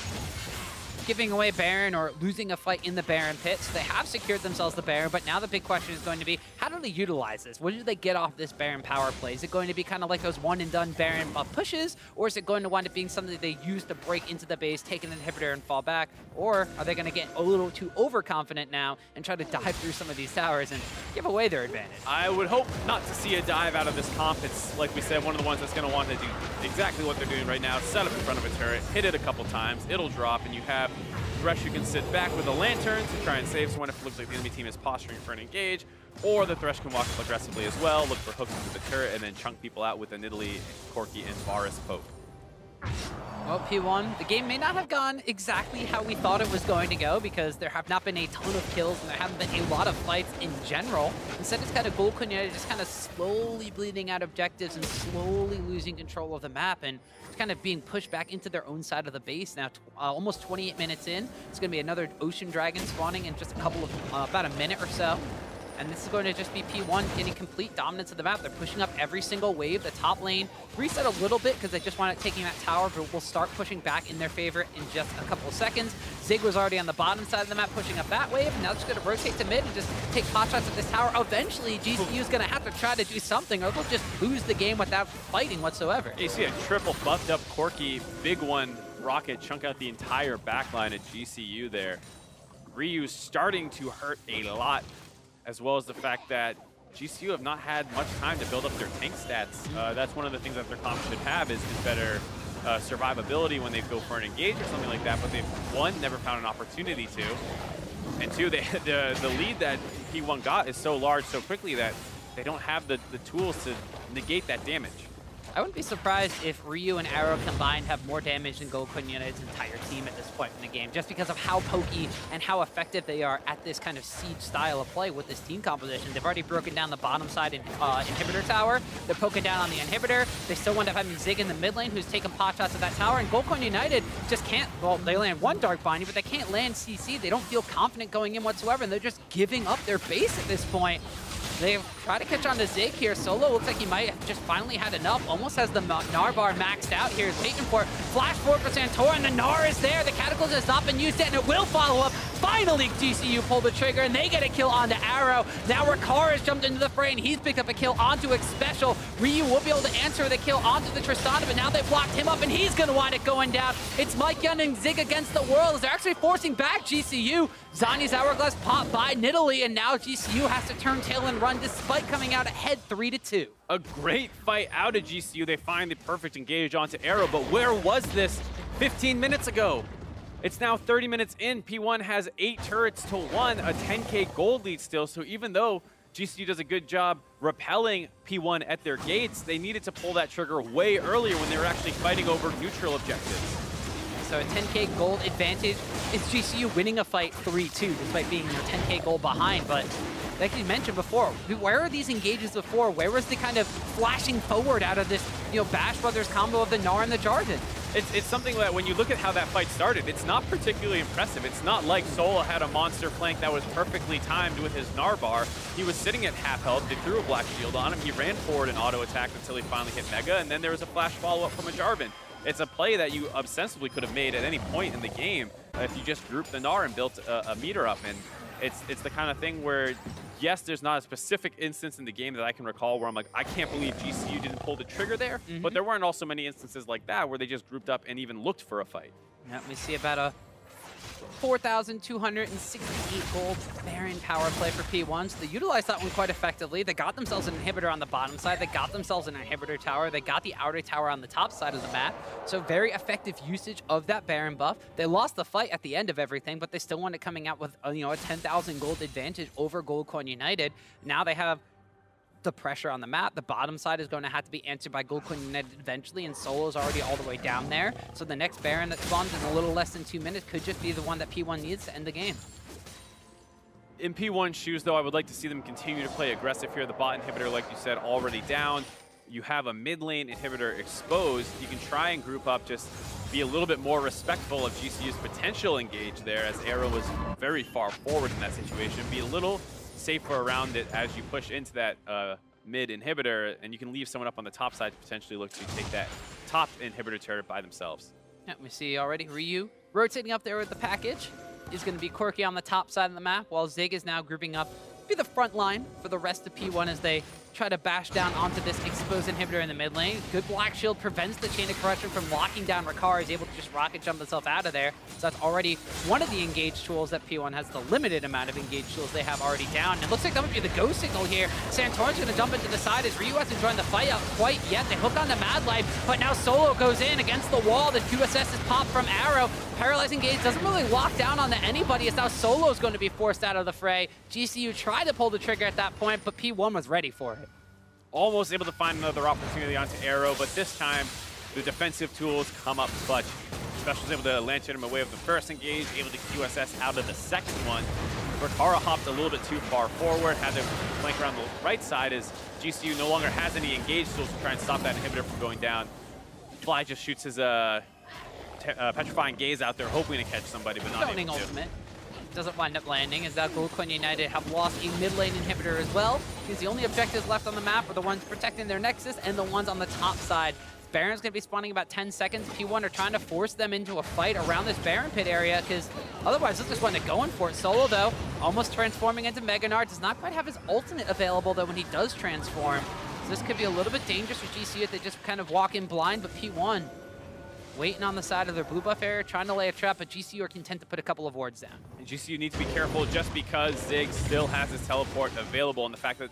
giving away Baron or losing a fight in the Baron pit. So they have secured themselves the Baron, but now the big question is going to be, how do they utilize this? What do they get off this Baron power play? Is it going to be kind of like those one-and-done Baron pushes, or is it going to wind up being something that they use to break into the base, take an inhibitor, and fall back? Or are they going to get a little too overconfident now and try to dive through some of these towers and give away their advantage? I would hope not to see a dive out of this comp. It's, like we said, one of the ones that's going to want to do exactly what they're doing right now. Set up in front of a turret, hit it a couple times, it'll drop, and you have Thresh who can sit back with a lantern to try and save someone if it looks like the enemy team is posturing for an engage, or the Thresh can walk up aggressively as well, look for hooks into the turret, and then chunk people out with a Nidalee, Corki, and Varus poke. Well, P1, the game may not have gone exactly how we thought it was going to go, because there have not been a ton of kills and there haven't been a lot of fights in general. Instead, it's kind of Goldcoin United just kind of slowly bleeding out objectives and slowly losing control of the map, and kind of being pushed back into their own side of the base. Now, almost 28 minutes in, it's going to be another Ocean Dragon spawning in just a couple of, about a minute or so. And this is going to just be P1 getting complete dominance of the map. They're pushing up every single wave. The top lane reset a little bit because they just wanted taking that tower, but will start pushing back in their favor in just a couple of seconds. Zig was already on the bottom side of the map pushing up that wave. Now it's going to rotate to mid and just take potshots at this tower. Eventually, GCU is going to have to try to do something or they'll just lose the game without fighting whatsoever. You see a triple buffed up Corki, big one, rocket, chunk out the entire backline at GCU there. Ryu's starting to hurt a lot, as well as the fact that GCU have not had much time to build up their tank stats. That's one of the things that their comp should have is better survivability when they go for an engage or something like that, but they've, one, never found an opportunity to, and two, the lead that P1 got is so large so quickly that they don't have the tools to negate that damage. I wouldn't be surprised if Ryu and Arrow combined have more damage than Goldcoin United's entire team at this point in the game, just because of how pokey and how effective they are at this kind of siege style of play with this team composition. They've already broken down the bottom side inhibitor tower. They're poking down on the inhibitor. They still wind up having Zig in the mid lane, who's taking pot shots at that tower, and Goldcoin United just can't, well, they land one Dark Binding, but they can't land CC. They don't feel confident going in whatsoever, and they're just giving up their base at this point. They've tried to catch on to Zig here. Solo looks like he might have just finally had enough. Almost has the Gnar bar maxed out here. He's waiting for it. Flash forward for Santorin. The Gnar is there. The Cataclysm has not been used yet, and it will follow up. Finally, GCU pulled the trigger, and they get a kill onto Arrow. Now Rikara has jumped into the fray, and he's picked up a kill onto Xpecial. Ryu will be able to answer the kill onto the Tristana, but now they've blocked him up, and he's going to wind up going down. It's MikeYeung and Zig against the world as they're actually forcing back GCU. Zany's Hourglass popped by Nidalee, and now GCU has to turn tail and run despite coming out ahead 3-2. A great fight out of GCU. They find the perfect engage onto Arrow, but where was this 15 minutes ago? It's now 30 minutes in. P1 has 8 turrets to 1, a 10K gold lead still. So even though GCU does a good job repelling P1 at their gates, they needed to pull that trigger way earlier when they were actually fighting over neutral objectives. So a 10K gold advantage is GCU winning a fight 3-2 despite being 10K gold behind. But like you mentioned before, where are these engages before? Where was the kind of flashing forward out of this, Bash Brothers combo of the Gnar and the Jarvan? It's something that when you look at how that fight started, it's not particularly impressive. It's not like Solo had a monster flank that was perfectly timed with his Gnar bar. He was sitting at half health. They threw a black shield on him. He ran forward and auto-attacked until he finally hit Mega, and then there was a flash follow-up from a Jarvan. It's a play that you ostensibly could have made at any point in the game if you just grouped the Gnar and built a meter up. And it's the kind of thing where, yes, there's not a specific instance in the game that I can recall where I'm like, I can't believe GCU didn't pull the trigger there. But there weren't also many instances like that where they just grouped up and even looked for a fight. Yeah, we see about a 4,268 gold Baron power play for P1, so they utilized that one quite effectively. They got themselves an inhibitor on the bottom side, they got themselves an inhibitor tower, they got the outer tower on the top side of the map, so very effective usage of that Baron buff. They lost the fight at the end of everything, but they still wanted coming out with a 10,000 gold advantage over Goldcoin United. Now they have the pressure on the map. The bottom side is going to have to be answered by Goldcoin United eventually, and Solo's already all the way down there. So the next Baron that spawns in a little less than 2 minutes could just be the one that P1 needs to end the game. In P1's shoes, though, I would like to see them continue to play aggressive here. The bot inhibitor, like you said, already down. You have a mid lane inhibitor exposed. You can try and group up, just be a little bit more respectful of GCU's potential engage there, as Arrow was very far forward in that situation. Be a little safer around it as you push into that mid inhibitor, and you can leave someone up on the top side to potentially look to take that top inhibitor turret by themselves. Yeah, we see already Ryu rotating up there with the package. Is going to be Corki on the top side of the map, while Zig is now grouping up be the front line for the rest of P1 as they try to bash down onto this exposed inhibitor in the mid lane. Good black shield prevents the chain of corruption from locking down Rikara. He's able to just rocket jump himself out of there. So that's already one of the engage tools that P1 has, the limited amount of engage tools they have already down. And it looks like that would be the go signal here. Santorin's going to jump into the side as Ryu hasn't joined the fight out quite yet. They hook on the Madlife, but now Solo goes in against the wall. The QSS is popped from Arrow. Paralyzing Gauge doesn't really lock down onto anybody, as now Solo's going to be forced out of the fray. GCU tried to pull the trigger at that point, but P1 was ready for it. Almost able to find another opportunity onto Arrow, but this time the defensive tools come up clutch. Xpecial is able to lantern him away with the first engage, able to QSS out of the second one. Rikara hopped a little bit too far forward, had to flank around the right side as GCU no longer has any engage tools to try and stop that inhibitor from going down. Fly just shoots his petrifying gaze out there, hoping to catch somebody, but not able to. Ultimate. doesn't wind up landing, as that GCU United have lost a mid lane inhibitor as well. Because the only objectives left on the map are the ones protecting their Nexus and the ones on the top side. Baron's going to be spawning about 10 seconds. P1 are trying to force them into a fight around this Baron pit area, because otherwise they'll just wind up going for it. Solo, though, almost transforming into Gnar. Does not quite have his ultimate available, though, when he does transform. So this could be a little bit dangerous for GCU if they just kind of walk in blind, but P1 waiting on the side of their blue buff area, trying to lay a trap, but GCU are content to put a couple of wards down. And GCU needs to be careful just because Zig still has his teleport available, and the fact that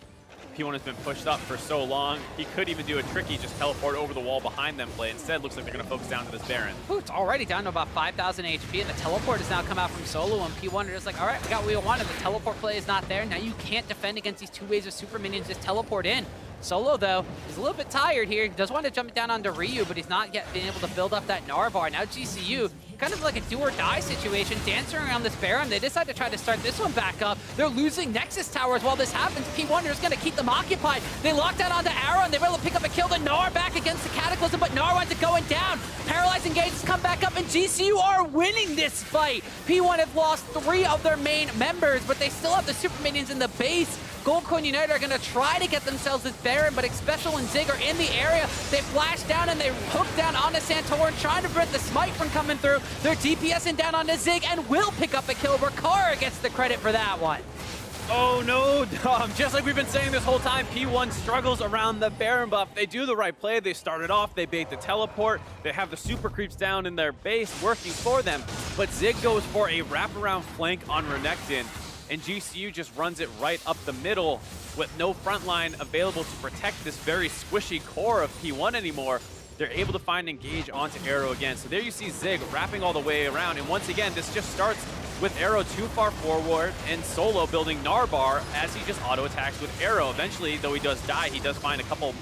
P1 has been pushed up for so long, he could even do a tricky just teleport over the wall behind them play. Instead, looks like they're going to focus down to this Baron. Ooh, it's already down to about 5,000 HP, and the teleport has now come out from Solo, and P1 are just like, all right, we got what we wanted. The teleport play is not there. Now you can't defend against these two waves of super minions. Just teleport in. Solo, though, is a little bit tired here. He does want to jump down onto Ryu, but he's not yet been able to build up that Narvar. Now GCU, kind of like a do-or-die situation, dancing around this Baron. They decide to try to start this one back up. They're losing Nexus towers while this happens. P1 is going to keep them occupied. They lock down onto Arrow, and they're able to pick up a kill. The Gnar back against the Cataclysm, but Gnar winds up going down. Paralyzing Engages come back up, and GCU are winning this fight. P1 have lost 3 of their main members, but they still have the super minions in the base. GCU United are going to try to get themselves this Baron, but Xpecial and Zig are in the area. They flash down and they hook down onto Santorin, trying to prevent the smite from coming through. They're DPSing down onto Zig and will pick up a kill. Rikara gets the credit for that one. Oh no, Dom. Just like we've been saying this whole time, P1 struggles around the Baron buff. They do the right play. They started off, they bait the teleport. They have the super creeps down in their base working for them. But Zig goes for a wraparound flank on Renekton, and GCU just runs it right up the middle with no front line available to protect this very squishy core of P1 anymore. They're able to find engage onto Arrow again. So there you see Zig wrapping all the way around. And once again, this just starts with Arrow too far forward and Solo building Narvar as he just auto-attacks with Arrow. Eventually, though he does die, he does find a couple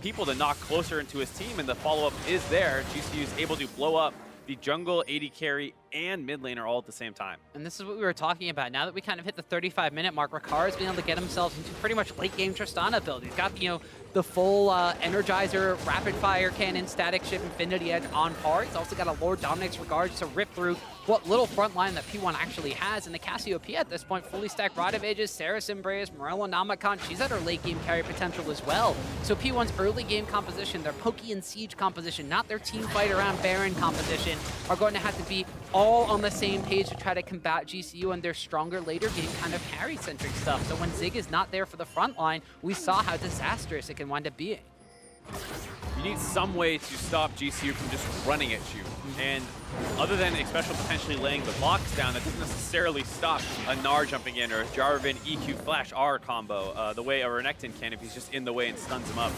people to knock closer into his team, and the follow-up is there. GCU is able to blow up the jungle, AD carry, and mid laner all at the same time. And this is what we were talking about. Now that we kind of hit the 35-minute mark, Rikara's been able to get himself into pretty much late-game Tristana build. He's got, the full Energizer, rapid-fire cannon, static ship, Infinity Edge on par. He's also got a Lord Dominic's Regards to rip through what little front line that P1 actually has. And the Cassiopeia at this point, fully stacked Rod of Ages, Saracen Embrace, Morello Namacon, she's at her late-game carry potential as well. So P1's early-game composition, their Pokey and Siege composition, not their team fight around Baron composition, are going to have to be all on the same page to try to combat GCU and their stronger later game kind of carry-centric stuff. So when Zig is not there for the front line, we saw how disastrous it can wind up being. You need some way to stop GCU from just running at you. And other than Xpecial potentially laying the blocks down, that doesn't necessarily stop a Gnar jumping in or a Jarvan EQ Flash R combo the way a Renekton can if he's just in the way and stuns him up.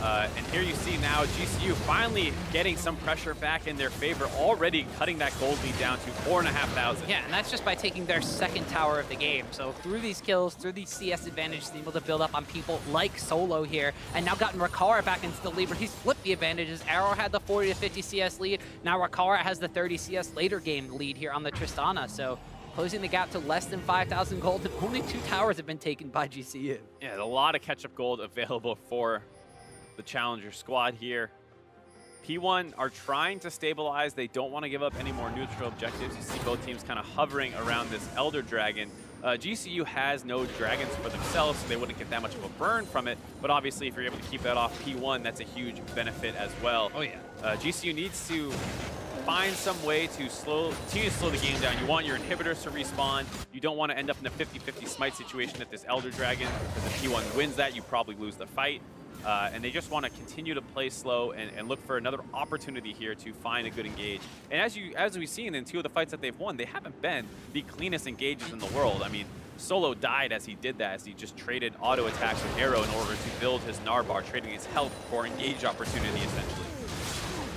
And here you see now GCU finally getting some pressure back in their favor, already cutting that gold lead down to 4,500. Yeah, and that's just by taking their second tower of the game. So through these kills, through these CS advantages, they're able to build up on people like Solo here, and now gotten Rikara back into the lead, but he's flipped the advantages. Arrow had the 40 to 50 CS lead. Now Rikara has the 30 CS later game lead here on the Tristana. So closing the gap to less than 5,000 gold, and only 2 towers have been taken by GCU. Yeah, a lot of catch-up gold available for the challenger squad here. P1 are trying to stabilize. They don't want to give up any more neutral objectives. You see both teams kind of hovering around this Elder Dragon. GCU has no dragons for themselves, so they wouldn't get that much of a burn from it. But obviously, if you're able to keep that off P1, that's a huge benefit as well. Oh, yeah. GCU needs to find some way to continue to slow the game down. You want your inhibitors to respawn. You don't want to end up in a 50-50 smite situation at this Elder Dragon, because if P1 wins that, you probably lose the fight. And they just want to continue to play slow and look for another opportunity here to find a good engage. And as we've seen in 2 of the fights that they've won, they haven't been the cleanest engages in the world. I mean, Solo died as he did that, as he just traded auto attacks with Arrow in order to build his Narvar, trading his health for engage opportunity, essentially.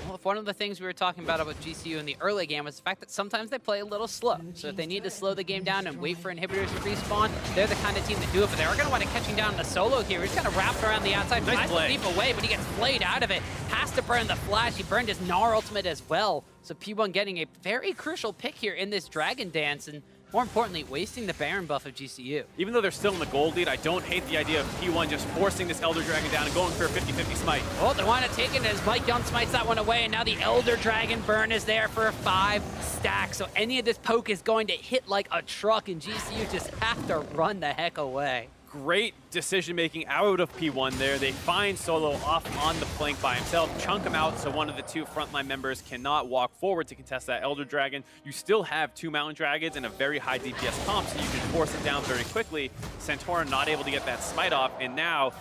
Well, one of the things we were talking about GCU in the early game was the fact that sometimes they play a little slow. So if they need to slow the game down and wait for inhibitors to respawn, they're the kind of team that do it. But they are going to want to catching down the Solo here. He's kind of wrapped around the outside, tries to leap away, but he gets flayed out of it. Has to burn the flash. He burned his Gnar ultimate as well. So P1 getting a very crucial pick here in this Dragon Dance. And more importantly, wasting the Baron buff of GCU. Even though they're still in the gold lead, I don't hate the idea of P1 just forcing this Elder Dragon down and going for a 50-50 smite. Oh, they want to take it as MikeYeung smites that one away, and now the Elder Dragon burn is there for a 5 stack. So any of this poke is going to hit like a truck, and GCU just have to run the heck away. Great decision-making out of P1 there. They find Solo off on the flank by himself, chunk him out so one of the 2 frontline members cannot walk forward to contest that Elder Dragon. You still have 2 Mountain Dragons and a very high DPS comp, so you can force it down very quickly. Santorin not able to get that smite off, and now,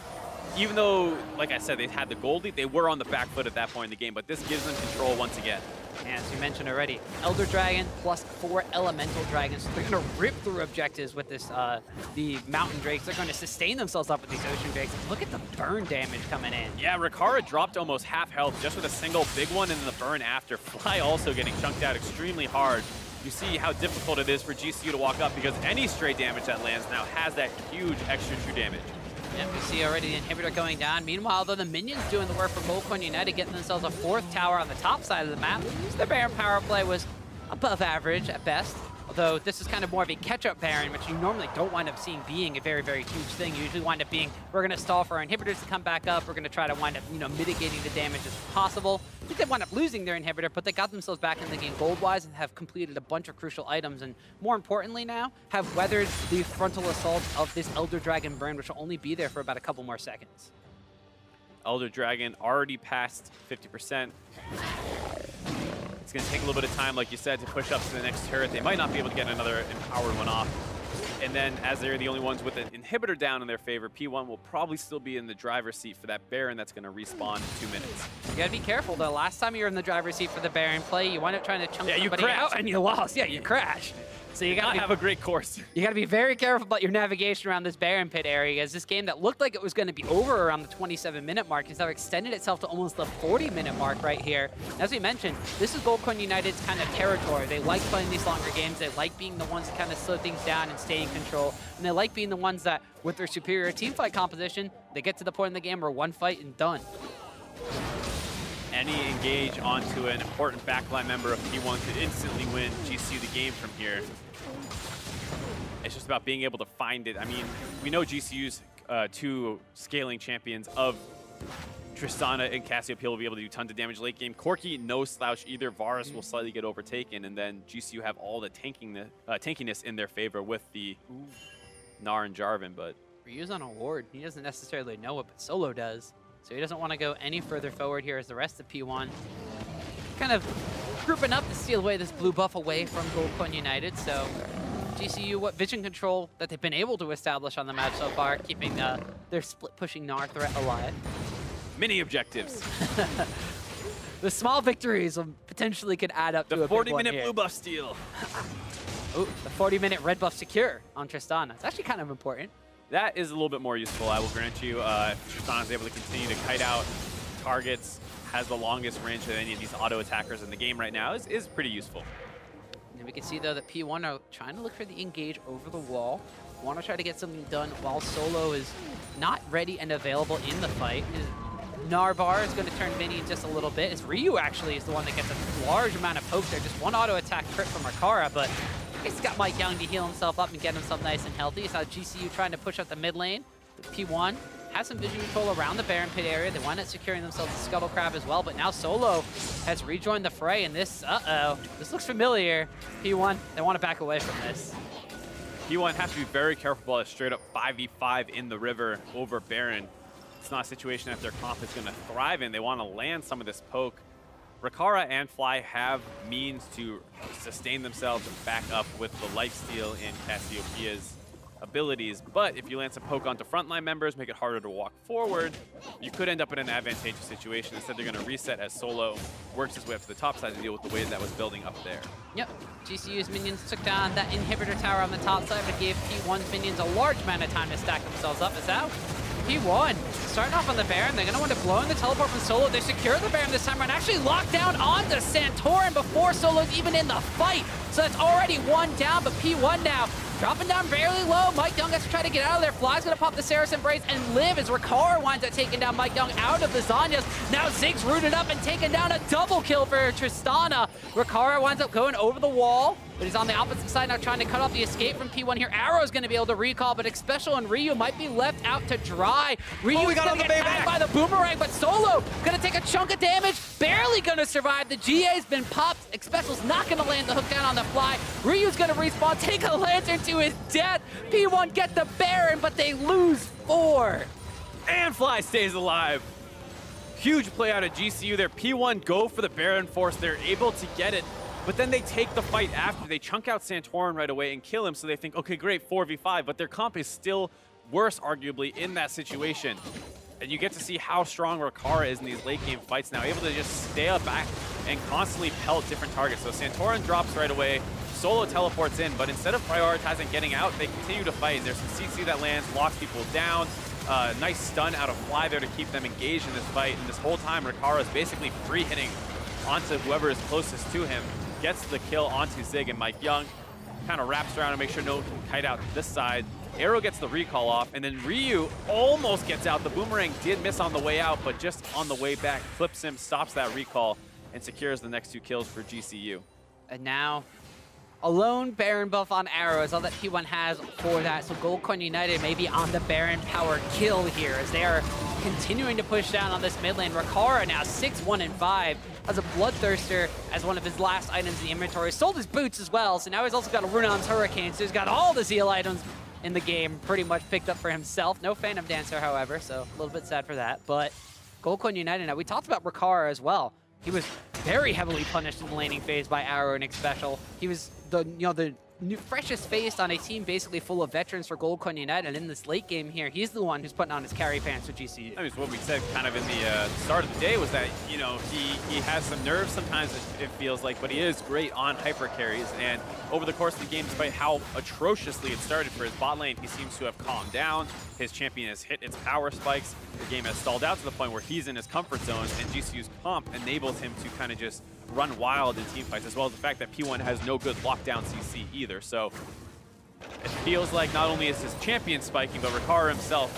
even though, like I said, they had the gold lead, they were on the back foot at that point in the game, but this gives them control once again. And as you mentioned already, Elder Dragon plus 4 Elemental Dragons. So they're going to rip through objectives with this, the Mountain Drakes. They're going to sustain themselves up with these Ocean Drakes. Look at the burn damage coming in. Yeah, Rikara dropped almost half health just with a single big one and then the burn after. Fly also getting chunked out extremely hard. You see how difficult it is for GCU to walk up because any stray damage that lands now has that huge extra true damage. And we see already the inhibitor going down. Meanwhile, though, the minions doing the work for Goldcoin United, getting themselves a 4th tower on the top side of the map. So their Baron power play was above average at best. Although this is kind of more of a catch-up Baron, which you normally don't wind up seeing being a very, very huge thing. You usually wind up being, we're going to stall for our inhibitors to come back up. We're going to try to wind up, mitigating the damage as possible. I think they wind up losing their inhibitor, but they got themselves back in the game gold-wise and have completed a bunch of crucial items. And more importantly now, have weathered the frontal assault of this Elder Dragon burn, which will only be there for about a couple more seconds. Elder Dragon already past 50%. It's going to take a little bit of time, like you said, to push up to the next turret. They might not be able to get another empowered one off. And then, as they're the only ones with an inhibitor down in their favor, P1 will probably still be in the driver's seat for that Baron that's going to respawn in 2 minutes. You got to be careful, though. Last time you were in the driver's seat for the Baron play, you wind up trying to chunk somebody out, and you lost. Yeah, you crashed. So you gotta have a great course. You gotta be very careful about your navigation around this Baron pit area, as this game that looked like it was gonna be over around the 27-minute mark has now extended itself to almost the 40-minute mark right here. As we mentioned, this is Goldcoin United's kind of territory. They like playing these longer games. They like being the ones to kind of slow things down and stay in control. And they like being the ones that, with their superior team fight composition, they get to the point in the game where one fight and done. Any engage onto an important backline member of P1 could instantly win GCU the game from here. It's just about being able to find it. I mean, we know GCU's 2 scaling champions of Tristana and Cassiopeia will be able to do tons of damage late game. Corki, no slouch either. Varus will slightly get overtaken, and then GCU have all the tankiness in their favor with the Gnar and Jarvan, but... Ryu's on a ward. He doesn't necessarily know it, but Solo does. So he doesn't want to go any further forward here as the rest of P1 kind of grouping up to steal away this blue buff away from Goldcoin United. So GCU, what vision control that they've been able to establish on the match so far, keeping their split-pushing Gnar threat alive. Mini objectives. The small victories potentially could add up to a big one here. The 40-minute blue buff steal. Ooh, the 40-minute red buff secure on Tristana. It's actually kind of important. That is a little bit more useful, I will grant you. If Tristana is able to continue to kite out targets, has the longest range of any of these auto attackers in the game right now, is pretty useful. And we can see, though, that P1 are trying to look for the engage over the wall. Want to try to get something done while Solo is not ready and available in the fight. Gnar bar is going to turn minion just a little bit, as Ryu actually is the one that gets a large amount of poke there. Just one auto attack crit from Rikara, but he's got MikeYeung to heal himself up and get himself nice and healthy. It's how GCU trying to push up the mid lane. But P1 has some vision control around the Baron pit area. They wind up securing themselves a Scuttle Crab as well, but now Solo has rejoined the fray, and this, this looks familiar. P1, they want to back away from this. P1 has to be very careful about a straight up 5v5 in the river over Baron. It's not a situation that their comp is going to thrive in. They want to land some of this poke. Rikara and Fly have means to sustain themselves and back up with the lifesteal in Cassiopeia's abilities, but if you land some poke onto frontline members, make it harder to walk forward, you could end up in an advantageous situation. Instead, they're going to reset as Solo works his way up to the top side to deal with the wave that was building up there. Yep, GCU's minions took down that inhibitor tower on the top side, but gave P1's minions a large amount of time to stack themselves up. As out, P1 starting off on the Baron. They're going to want to blow in the teleport from Solo. They secure the Baron this time and actually lock down onto Santorin before Solo's even in the fight. So that's already one down, but P1 now dropping down fairly low. MikeYeung has to try to get out of there. Fly's going to pop the Saracen Embrace and live as Rikara winds up taking down MikeYeung out of the Zanyas. Now Ziggs rooted up and taking down a double kill for Tristana. Rikara winds up going over the wall. But he's on the opposite side now trying to cut off the escape from P1 here. Arrow's going to be able to recall, but Xpecial and Ryu might be left out to dry. Ryu's going to get tagged by the boomerang, but Solo going to take a chunk of damage, barely going to survive. The GA's been popped. Xpecial's not going to land the hook down on the fly. Ryu's going to respawn, take a lantern to his death. P1 get the Baron, but they lose 4. And Fly stays alive. Huge play out of GCU there. P1 go for the Baron Force. They're able to get it, but then they take the fight after. They chunk out Santorin right away and kill him, so they think, okay, great, 4v5, but their comp is still worse, arguably, in that situation. And you get to see how strong Rikara is in these late game fights now, able to just stay up back and constantly pelt different targets. So Santorin drops right away, Solo teleports in, but instead of prioritizing getting out, they continue to fight. And there's some CC that lands, locks people down. Nice stun out of Fly there to keep them engaged in this fight. And this whole time, Rikara is basically free hitting onto whoever is closest to him. Gets the kill onto Zig, and MikeYeung kind of wraps around to make sure no one can kite out this side. Arrow gets the recall off, and then Ryu almost gets out. The boomerang did miss on the way out, but just on the way back, flips him, stops that recall, and secures the next 2 kills for GCU. And now, a lone Baron buff on Arrow is all that P1 has for that. So Goldcoin United may be on the Baron power kill here as they are continuing to push down on this mid lane. Rikara now 6-1-5 as a Bloodthirster as one of his last items in the inventory. Sold his boots as well, so now he's also got a Runon's Hurricane, so he's got all the Zeal items in the game pretty much picked up for himself. No Phantom Dancer, however, so a little bit sad for that. But Goldcoin United now, we talked about Rikara as well. He was very heavily punished in the laning phase by Arrow and Xpecial. He was the freshest face on a team basically full of veterans for Goldcoin United, and in this late game here, he's the one who's putting on his carry pants for GCU. I mean, what we said kind of in the start of the day was that, you know, he has some nerves sometimes, it feels like, but he is great on hyper carries, and over the course of the game, despite how atrociously it started for his bot lane, he seems to have calmed down. His champion has hit its power spikes. The game has stalled out to the point where he's in his comfort zone, and GCU's comp enables him to kind of just run wild in team fights, as well as the fact that P1 has no good lockdown CC either. So it feels like not only is his champion spiking, but Rikara himself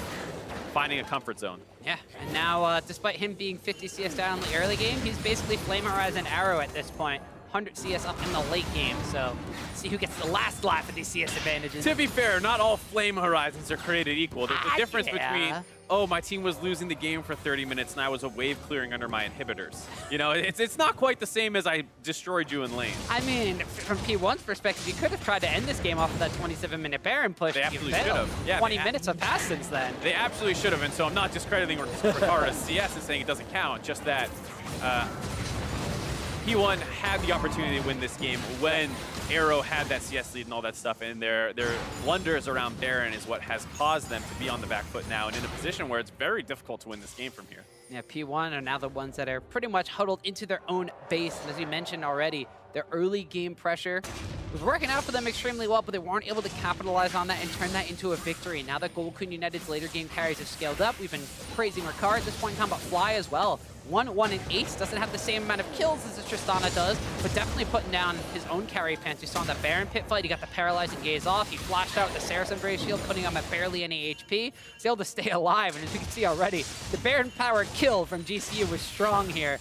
finding a comfort zone. Yeah, and now despite him being 50 CS down in the early game, he's basically Flame Horizon Arrow at this point. 100 CS up in the late game, so see who gets the last lap of these CS advantages. To be fair, not all Flame Horizons are created equal. There's a difference between, oh, my team was losing the game for 30 minutes and I was a wave clearing under my inhibitors. You know, it's not quite the same as I destroyed you in lane. I mean, from P1's perspective, you could have tried to end this game off of that 27-minute Baron push. They absolutely should have. Yeah, 20 minutes have passed since then. They absolutely should have, and so I'm not discrediting Rikara's CS and saying it doesn't count, just that P1 had the opportunity to win this game when Arrow had that CS lead and all that stuff, and their blunders around Baron is what has caused them to be on the back foot now and in a position where it's very difficult to win this game from here. Yeah, P1 are now the ones that are pretty much huddled into their own base. And as we mentioned already, their early game pressure was working out for them extremely well, but they weren't able to capitalize on that and turn that into a victory. Now that Goldcoin United's later game carries have scaled up, we've been praising Rikara at this point in time, but Fly as well. 1-1 and Ace doesn't have the same amount of kills as Tristana does, but definitely putting down his own carry pants. You saw in that Baron pit fight, he got the paralyzing gaze off. He flashed out the Saracen Brave shield, putting him at barely any HP. He's able to stay alive, and as you can see already, the Baron power kill from GCU was strong here,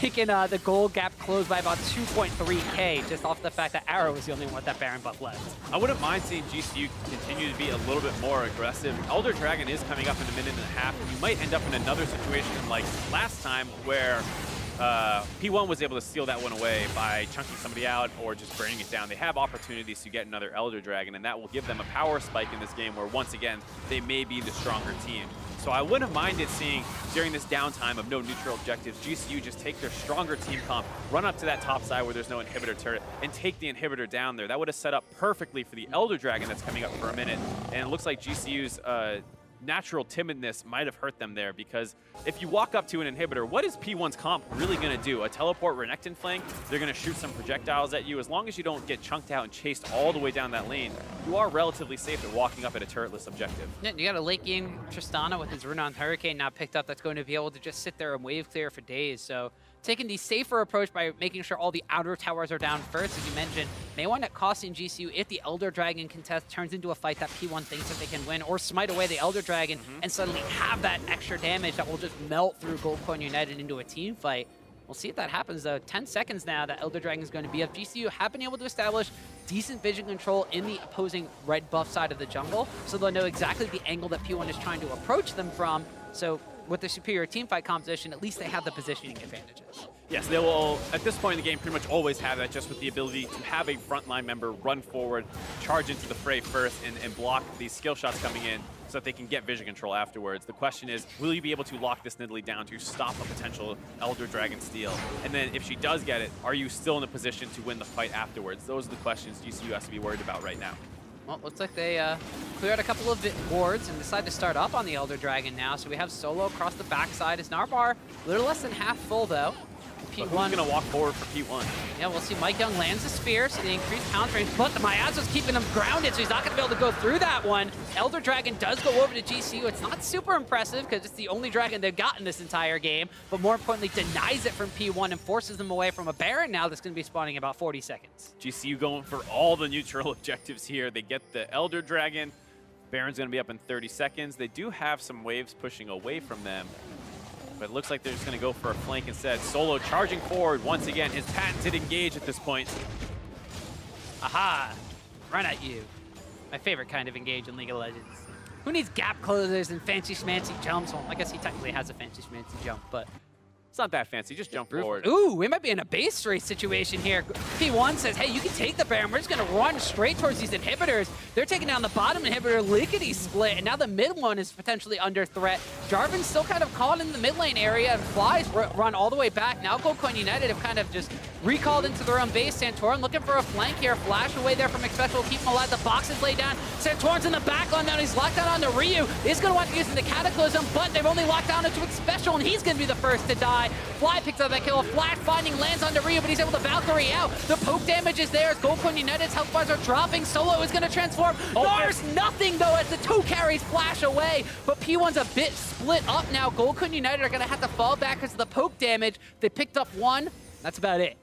making the goal gap close by about 2.3k, just off the fact that Arrow was the only one with that Baron buff left. I wouldn't mind seeing GCU continue to be a little bit more aggressive. Elder Dragon is coming up in a minute and a half, and you might end up in another situation like last time where P1 was able to steal that one away by chunking somebody out or just burning it down. They have opportunities to get another Elder Dragon, and that will give them a power spike in this game where, once again, they may be the stronger team. So I wouldn't have minded seeing, during this downtime of no neutral objectives, GCU just take their stronger team comp, run up to that top side where there's no inhibitor turret, and take the inhibitor down there. That would have set up perfectly for the Elder Dragon that's coming up for a minute. And it looks like GCU's natural timidness might have hurt them there, because if you walk up to an inhibitor, what is P1's comp really going to do? A teleport Renekton flank? They're going to shoot some projectiles at you. As long as you don't get chunked out and chased all the way down that lane, you are relatively safe at walking up at a turretless objective. Yeah, you got a late game Tristana with his Runon's Hurricane now picked up that's going to be able to just sit there and wave clear for days. So taking the safer approach by making sure all the outer towers are down first, as you mentioned, may wind up costing GCU if the Elder Dragon contest turns into a fight that P1 thinks that they can win, or smite away the Elder Dragon and suddenly have that extra damage that will just melt through Goldcoin United into a team fight. We'll see if that happens, though. 10 seconds now that Elder Dragon is going to be up. GCU have been able to establish decent vision control in the opposing red buff side of the jungle, so they'll know exactly the angle that P1 is trying to approach them from. So with the superior teamfight composition, at least they have the positioning advantages. Yes, they will, at this point in the game, pretty much always have that, just with the ability to have a frontline member run forward, charge into the fray first, and block these skill shots coming in so that they can get vision control afterwards. The question is, will you be able to lock this Nidalee down to stop a potential Elder Dragon steal? And then if she does get it, are you still in a position to win the fight afterwards? Those are the questions GCU has to be worried about right now. Well, looks like they cleared a couple of wards and decide to start up on the Elder Dragon now. So we have Solo across the backside. His Gnar bar a little less than half full, though. P1. Who's going to walk forward for P1? Yeah, we'll see. MikeYeung lands a spear, so the increased pounce range, but the Miazo's keeping him grounded, so he's not going to be able to go through that one. Elder Dragon does go over to GCU. It's not super impressive because it's the only dragon they've gotten this entire game, but more importantly, denies it from P1 and forces them away from a Baron now that's going to be spawning in about 40 seconds. GCU going for all the neutral objectives here. They get the Elder Dragon. Baron's going to be up in 30 seconds. They do have some waves pushing away from them, but it looks like they're just going to go for a flank instead. Solo charging forward once again. His patented engage at this point. Aha! Run at you. My favorite kind of engage in League of Legends. Who needs gap closers and fancy schmancy jumps? Well, I guess he technically has a fancy schmancy jump, but it's not that fancy. Just jump forward. Ooh, we might be in a base race situation here. P1 says, hey, you can take the Baron. We're just going to run straight towards these inhibitors. They're taking down the bottom inhibitor, lickety split, and now the mid one is potentially under threat. Jarvan's still kind of caught in the mid lane area, and Flies run all the way back. Now Goldcoin United have kind of just recalled into their own base. Santorin looking for a flank here. Flash away there from Xpecial, keep him alive. The box is laid down. Santorin's in the back line now. He's locked down onto Ryu. He's going to want to use the Cataclysm, but they've only locked down into Xpecial, and he's going to be the first to die. Fly picks up that kill. Flash finding lands onto Ryu, but he's able to Valkyrie out. The poke damage is there as Goldcoin United's health bars are dropping. Solo is going to transform. There's nothing, though, as the two carries flash away, but P1's a bit split up now. Goldcoin United are going to have to fall back because of the poke damage. They picked up one. That's about it.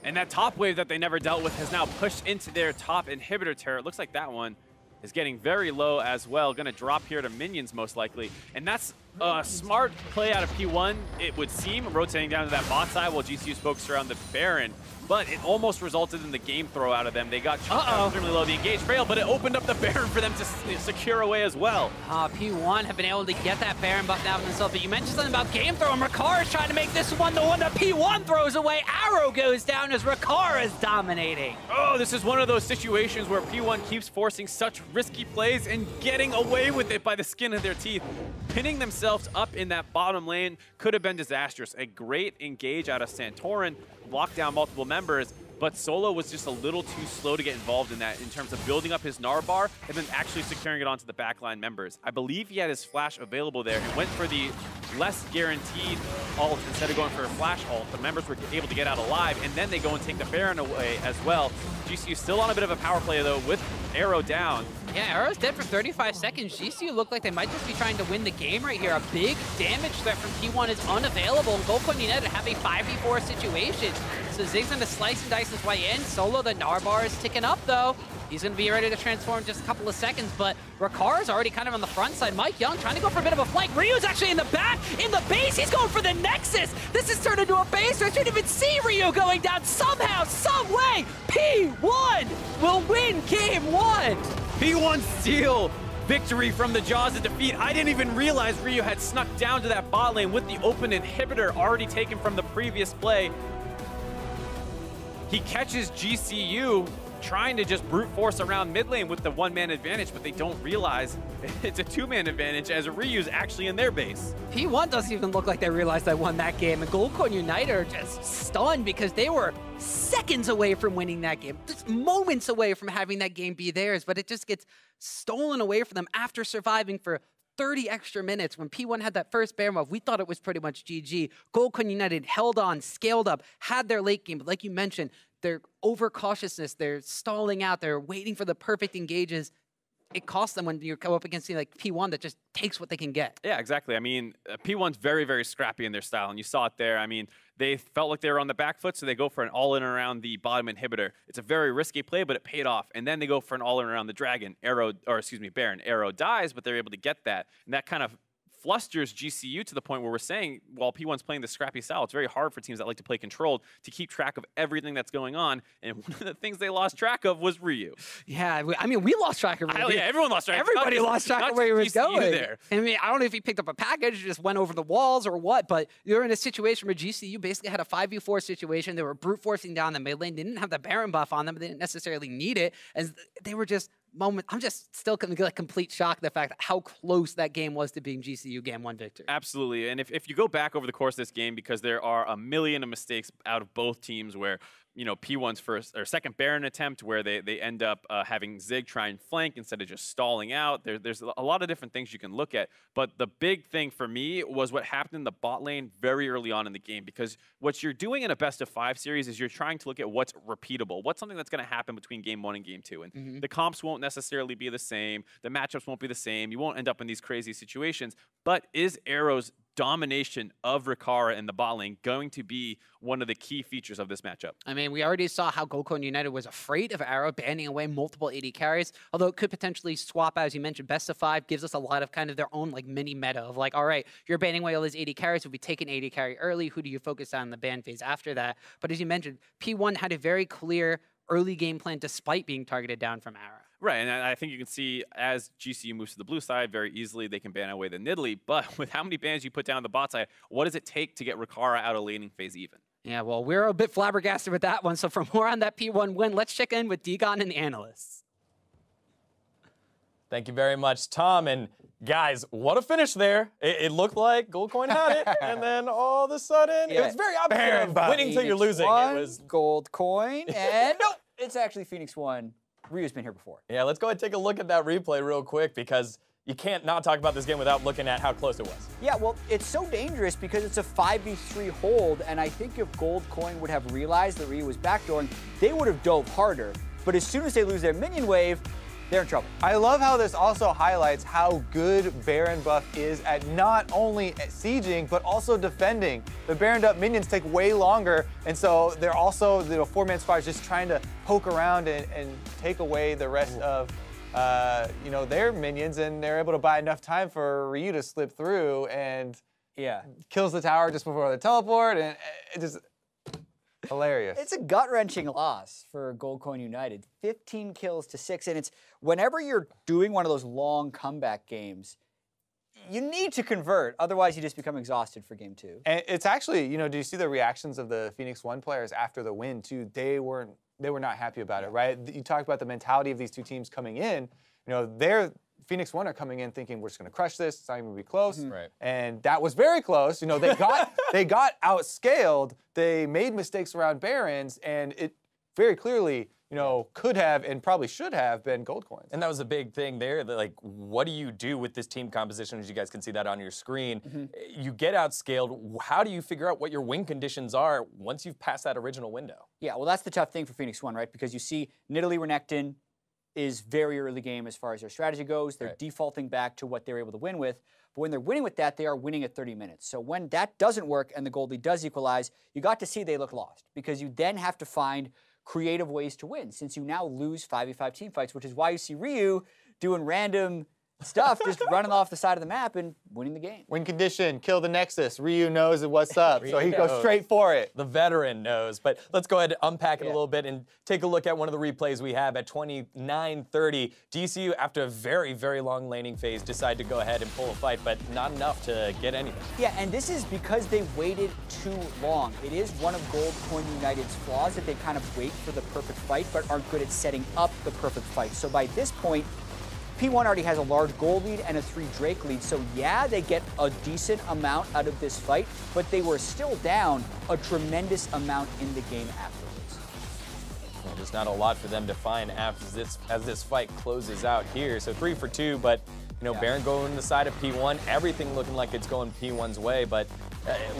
And that top wave that they never dealt with has now pushed into their top inhibitor turret. Looks like that one is getting very low as well. Going to drop here to minions most likely. And that's a smart play out of P1, it would seem, rotating down to that bot side while GCU's focused around the Baron. But it almost resulted in the game throw out of them. They got extremely low. The engage failed, but it opened up the Baron for them to secure away as well. P1 have been able to get that Baron buff now for themselves. But you mentioned something about game throw, and Rikara is trying to make this one the one that P1 throws away. Arrow goes down as Rikara is dominating. Oh, this is one of those situations where P1 keeps forcing such risky plays and getting away with it by the skin of their teeth. Pinning themselves up in that bottom lane could have been disastrous. A great engage out of Santorin, locked down multiple members, but Solo was just a little too slow to get involved in that in terms of building up his Gnar bar and then actually securing it onto the backline members. I believe he had his flash available there and went for the less guaranteed ult instead of going for a flash ult. The members were able to get out alive, and then they go and take the Baron away as well. GCU still on a bit of a power play, though, with Arrow down. Yeah, Arrow's dead for 35 seconds. GCU look like they might just be trying to win the game right here. A big damage threat from P1 is unavailable, and Goldcoin United have a 5v4 situation. So Zig's going to slice and dice his way in. Solo, the Gnar bar is ticking up, though. He's going to be ready to transform in just a couple of seconds, but Rikara's already kind of on the front side. MikeYeung trying to go for a bit of a flank. Ryu's actually in the back, in the base. He's going for the Nexus. This has turned into a base. I didn't even see Ryu going down. Somehow, some way, P1 will win game one. P1 steal victory from the jaws of defeat. I didn't even realize Ryu had snuck down to that bot lane with the open inhibitor already taken from the previous play. He catches GCU trying to just brute force around mid lane with the one-man advantage, but they don't realize it's a two-man advantage as Ryu's actually in their base. P1 doesn't even look like they realized they won that game, and Goldcoin United are just stunned because they were seconds away from winning that game, just moments away from having that game be theirs, but it just gets stolen away from them after surviving for 30 extra minutes. When P1 had that first Baron buff, we thought it was pretty much GG. Goldcoin United held on, scaled up, had their late game, but like you mentioned, their overcautiousness, they're stalling out, they're waiting for the perfect engages. It costs them when you come up against like P1 that just takes what they can get. Yeah, exactly. I mean, P1's very, very scrappy in their style, and you saw it there. I mean, they felt like they were on the back foot, so they go for an all-in around the bottom inhibitor. It's a very risky play, but it paid off. And then they go for an all-in around the dragon. Baron. Arrow dies, but they're able to get that. And that kind of flusters GCU to the point where we're saying, while P1's playing the scrappy style, it's very hard for teams that like to play controlled to keep track of everything that's going on. And one of the things they lost track of was Ryu. Yeah, I mean, we lost track of Ryu. Yeah, everyone lost track. Everybody lost track of where he was going. There. I mean, I don't know if he picked up a package, just went over the walls or what, but you're in a situation where GCU basically had a 5v4 situation. They were brute forcing down the mid lane. They didn't have the Baron buff on them, but they didn't necessarily need it. As they were just I'm just still like complete shock at the fact how close that game was to being GCU Game 1 victory. Absolutely. And if you go back over the course of this game, because there are a million of mistakes out of both teams where, you know, P1's first or second Baron attempt where they end up having Zig try and flank instead of just stalling out. There's a lot of different things you can look at. But the big thing for me was what happened in the bot lane very early on in the game, because what you're doing in a best-of-5 series is you're trying to look at what's repeatable, what's something that's going to happen between Game 1 and Game 2. And the comps won't necessarily be the same. The matchups won't be the same. You won't end up in these crazy situations. But is Arrow's domination of Rikara in the bot lane going to be one of the key features of this matchup? I mean, we already saw how Goldcoin United was afraid of Arrow, banning away multiple AD carries, although it could potentially swap, as you mentioned, best of 5 gives us a lot of kind of their own like mini meta of like, all right, you're banning away all these AD carries, if we take an AD carry early, who do you focus on in the ban phase after that? But as you mentioned, P1 had a very clear early game plan despite being targeted down from Arrow. Right, and I think you can see as GCU moves to the blue side, very easily they can ban away the Nidalee, but with how many bans you put down the bot side, what does it take to get Rikara out of laning phase even? Yeah, well, we're a bit flabbergasted with that one, so for more on that P1 win, let's check in with Degon and the analysts. Thank you very much, Tom. And guys, what a finish there. It looked like Goldcoin had it, and then all of a sudden, it was very obvious. Winning till you're losing. It was Goldcoin, and nope, it's actually Phoenix1. Ryu's been here before. Yeah, let's go ahead and take a look at that replay real quick, because you can't not talk about this game without looking at how close it was. Yeah, well, it's so dangerous because it's a 5v3 hold, and I think if Goldcoin would have realized that Ryu was backdooring, they would have dove harder. But as soon as they lose their minion wave, they're in trouble. I love how this also highlights how good Baron buff is at not only at sieging, but also defending. The Baroned up minions take way longer, and so they're also, you know, 4-man squads just trying to poke around and take away the rest of you know, their minions, and they're able to buy enough time for Ryu to slip through and kills the tower just before the teleport, and it just hilarious. It's a gut-wrenching loss for Goldcoin United. 15 kills to 6, and it's whenever you're doing one of those long comeback games, you need to convert, otherwise you just become exhausted for game 2. And it's actually, you know, do you see the reactions of the Phoenix1 players after the win too? They were not happy about it, right? You talked about the mentality of these two teams coming in. You know, Phoenix1 are coming in thinking we're just going to crush this. It's not even going to be close. Right. And that was very close. You know, they got outscaled. They made mistakes around Barons, and it very clearly, you know, could have and probably should have been Goldcoins. And that was a big thing there. That, like, what do you do with this team composition? As you guys can see that on your screen, you get outscaled. How do you figure out what your win conditions are once you've passed that original window? Yeah, well, that's the tough thing for Phoenix1, right? Because you see Nidalee Renekton is very early game as far as their strategy goes. They're defaulting back to what they're able to win with. But when they're winning with that, they are winning at 30 minutes. So when that doesn't work and the goalie does equalize, you got to see they look lost, because you then have to find creative ways to win, since you now lose 5v5 team fights, which is why you see Ryu doing random stuff, just running off the side of the map and winning the game. Win condition, kill the Nexus. Ryu knows what's up, so he goes straight for it. The veteran knows. But let's go ahead and unpack it a little bit and take a look at one of the replays we have at 29:30. GCU, after a very, very long laning phase, decide to go ahead and pull a fight, but not enough to get anything. Yeah, and this is because they waited too long. It is one of Goldcoin United's flaws that they kind of wait for the perfect fight, but aren't good at setting up the perfect fight. So by this point, P1 already has a large gold lead and a 3 Drake lead, so yeah, they get a decent amount out of this fight, but they were still down a tremendous amount in the game afterwards. Well, there's not a lot for them to find after as this fight closes out here. So 3 for 2, but you know, Baron going to the side of P1, everything looking like it's going P1's way, but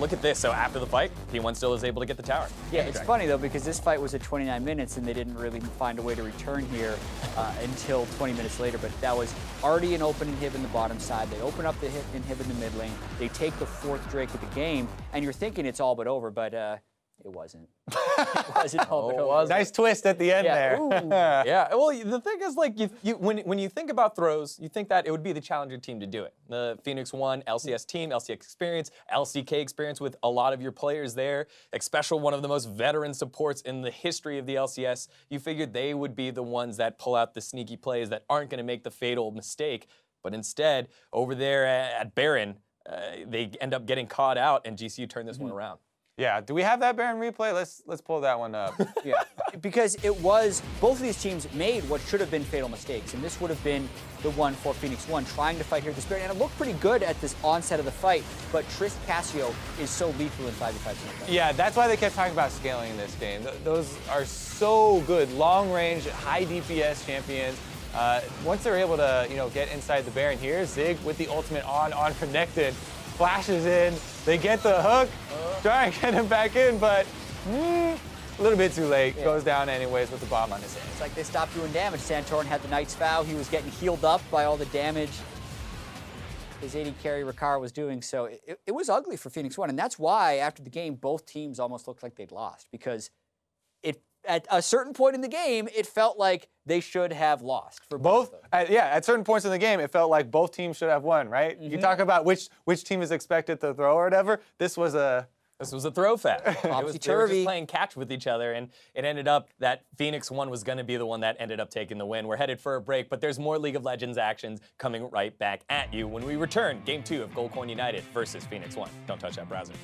look at this. So after the fight, P1 still is able to get the tower. Yeah, it's funny though, because this fight was at 29 minutes and they didn't really find a way to return here until 20 minutes later, but that was already an open inhib in the bottom side. They open up the inhib in the mid lane. They take the 4th Drake of the game, and you're thinking it's all but over, but It wasn't. It wasn't all it wasn't. Nice twist at the end there. Yeah, well, the thing is, like, when you think about throws, you think that it would be the challenger team to do it. The Phoenix1 LCS team, LCS experience, LCK experience with a lot of your players there, Xpecial, one of the most veteran supports in the history of the LCS. You figured they would be the ones that pull out the sneaky plays that aren't going to make the fatal mistake. But instead, over there at Baron, they end up getting caught out, and GCU turned this one around. Yeah, do we have that Baron replay? Let's pull that one up. Yeah, because it was, both of these teams made what should have been fatal mistakes, and this would have been the one for Phoenix1 trying to fight here at this Baron, and it looked pretty good at this onset of the fight, but Cassio is so lethal in 5v5. Yeah, that's why they kept talking about scaling in this game. Those are so good, long range, high DPS champions. Once they're able to, get inside the Baron here, Zig with the ultimate on Renekton, flashes in, they get the hook, try and get him back in, but a little bit too late. Yeah. Goes down anyways with the bomb on his head. It's like they stopped doing damage. Santorin had the Knight's Vow. He was getting healed up by all the damage his AD carry Rikara was doing, so it was ugly for Phoenix1, and that's why after the game, both teams almost looked like they'd lost, because at a certain point in the game, it felt like they should have lost for both of them. At certain points in the game, it felt like both teams should have won, right? You talk about which team is expected to throw or whatever. This was a throw fest. They were just playing catch with each other, and it ended up that Phoenix1 was going to be the one that ended up taking the win. We're headed for a break, but there's more League of Legends actions coming right back at you when we return Game 2 of Goldcoin United versus Phoenix1. Don't touch that browser.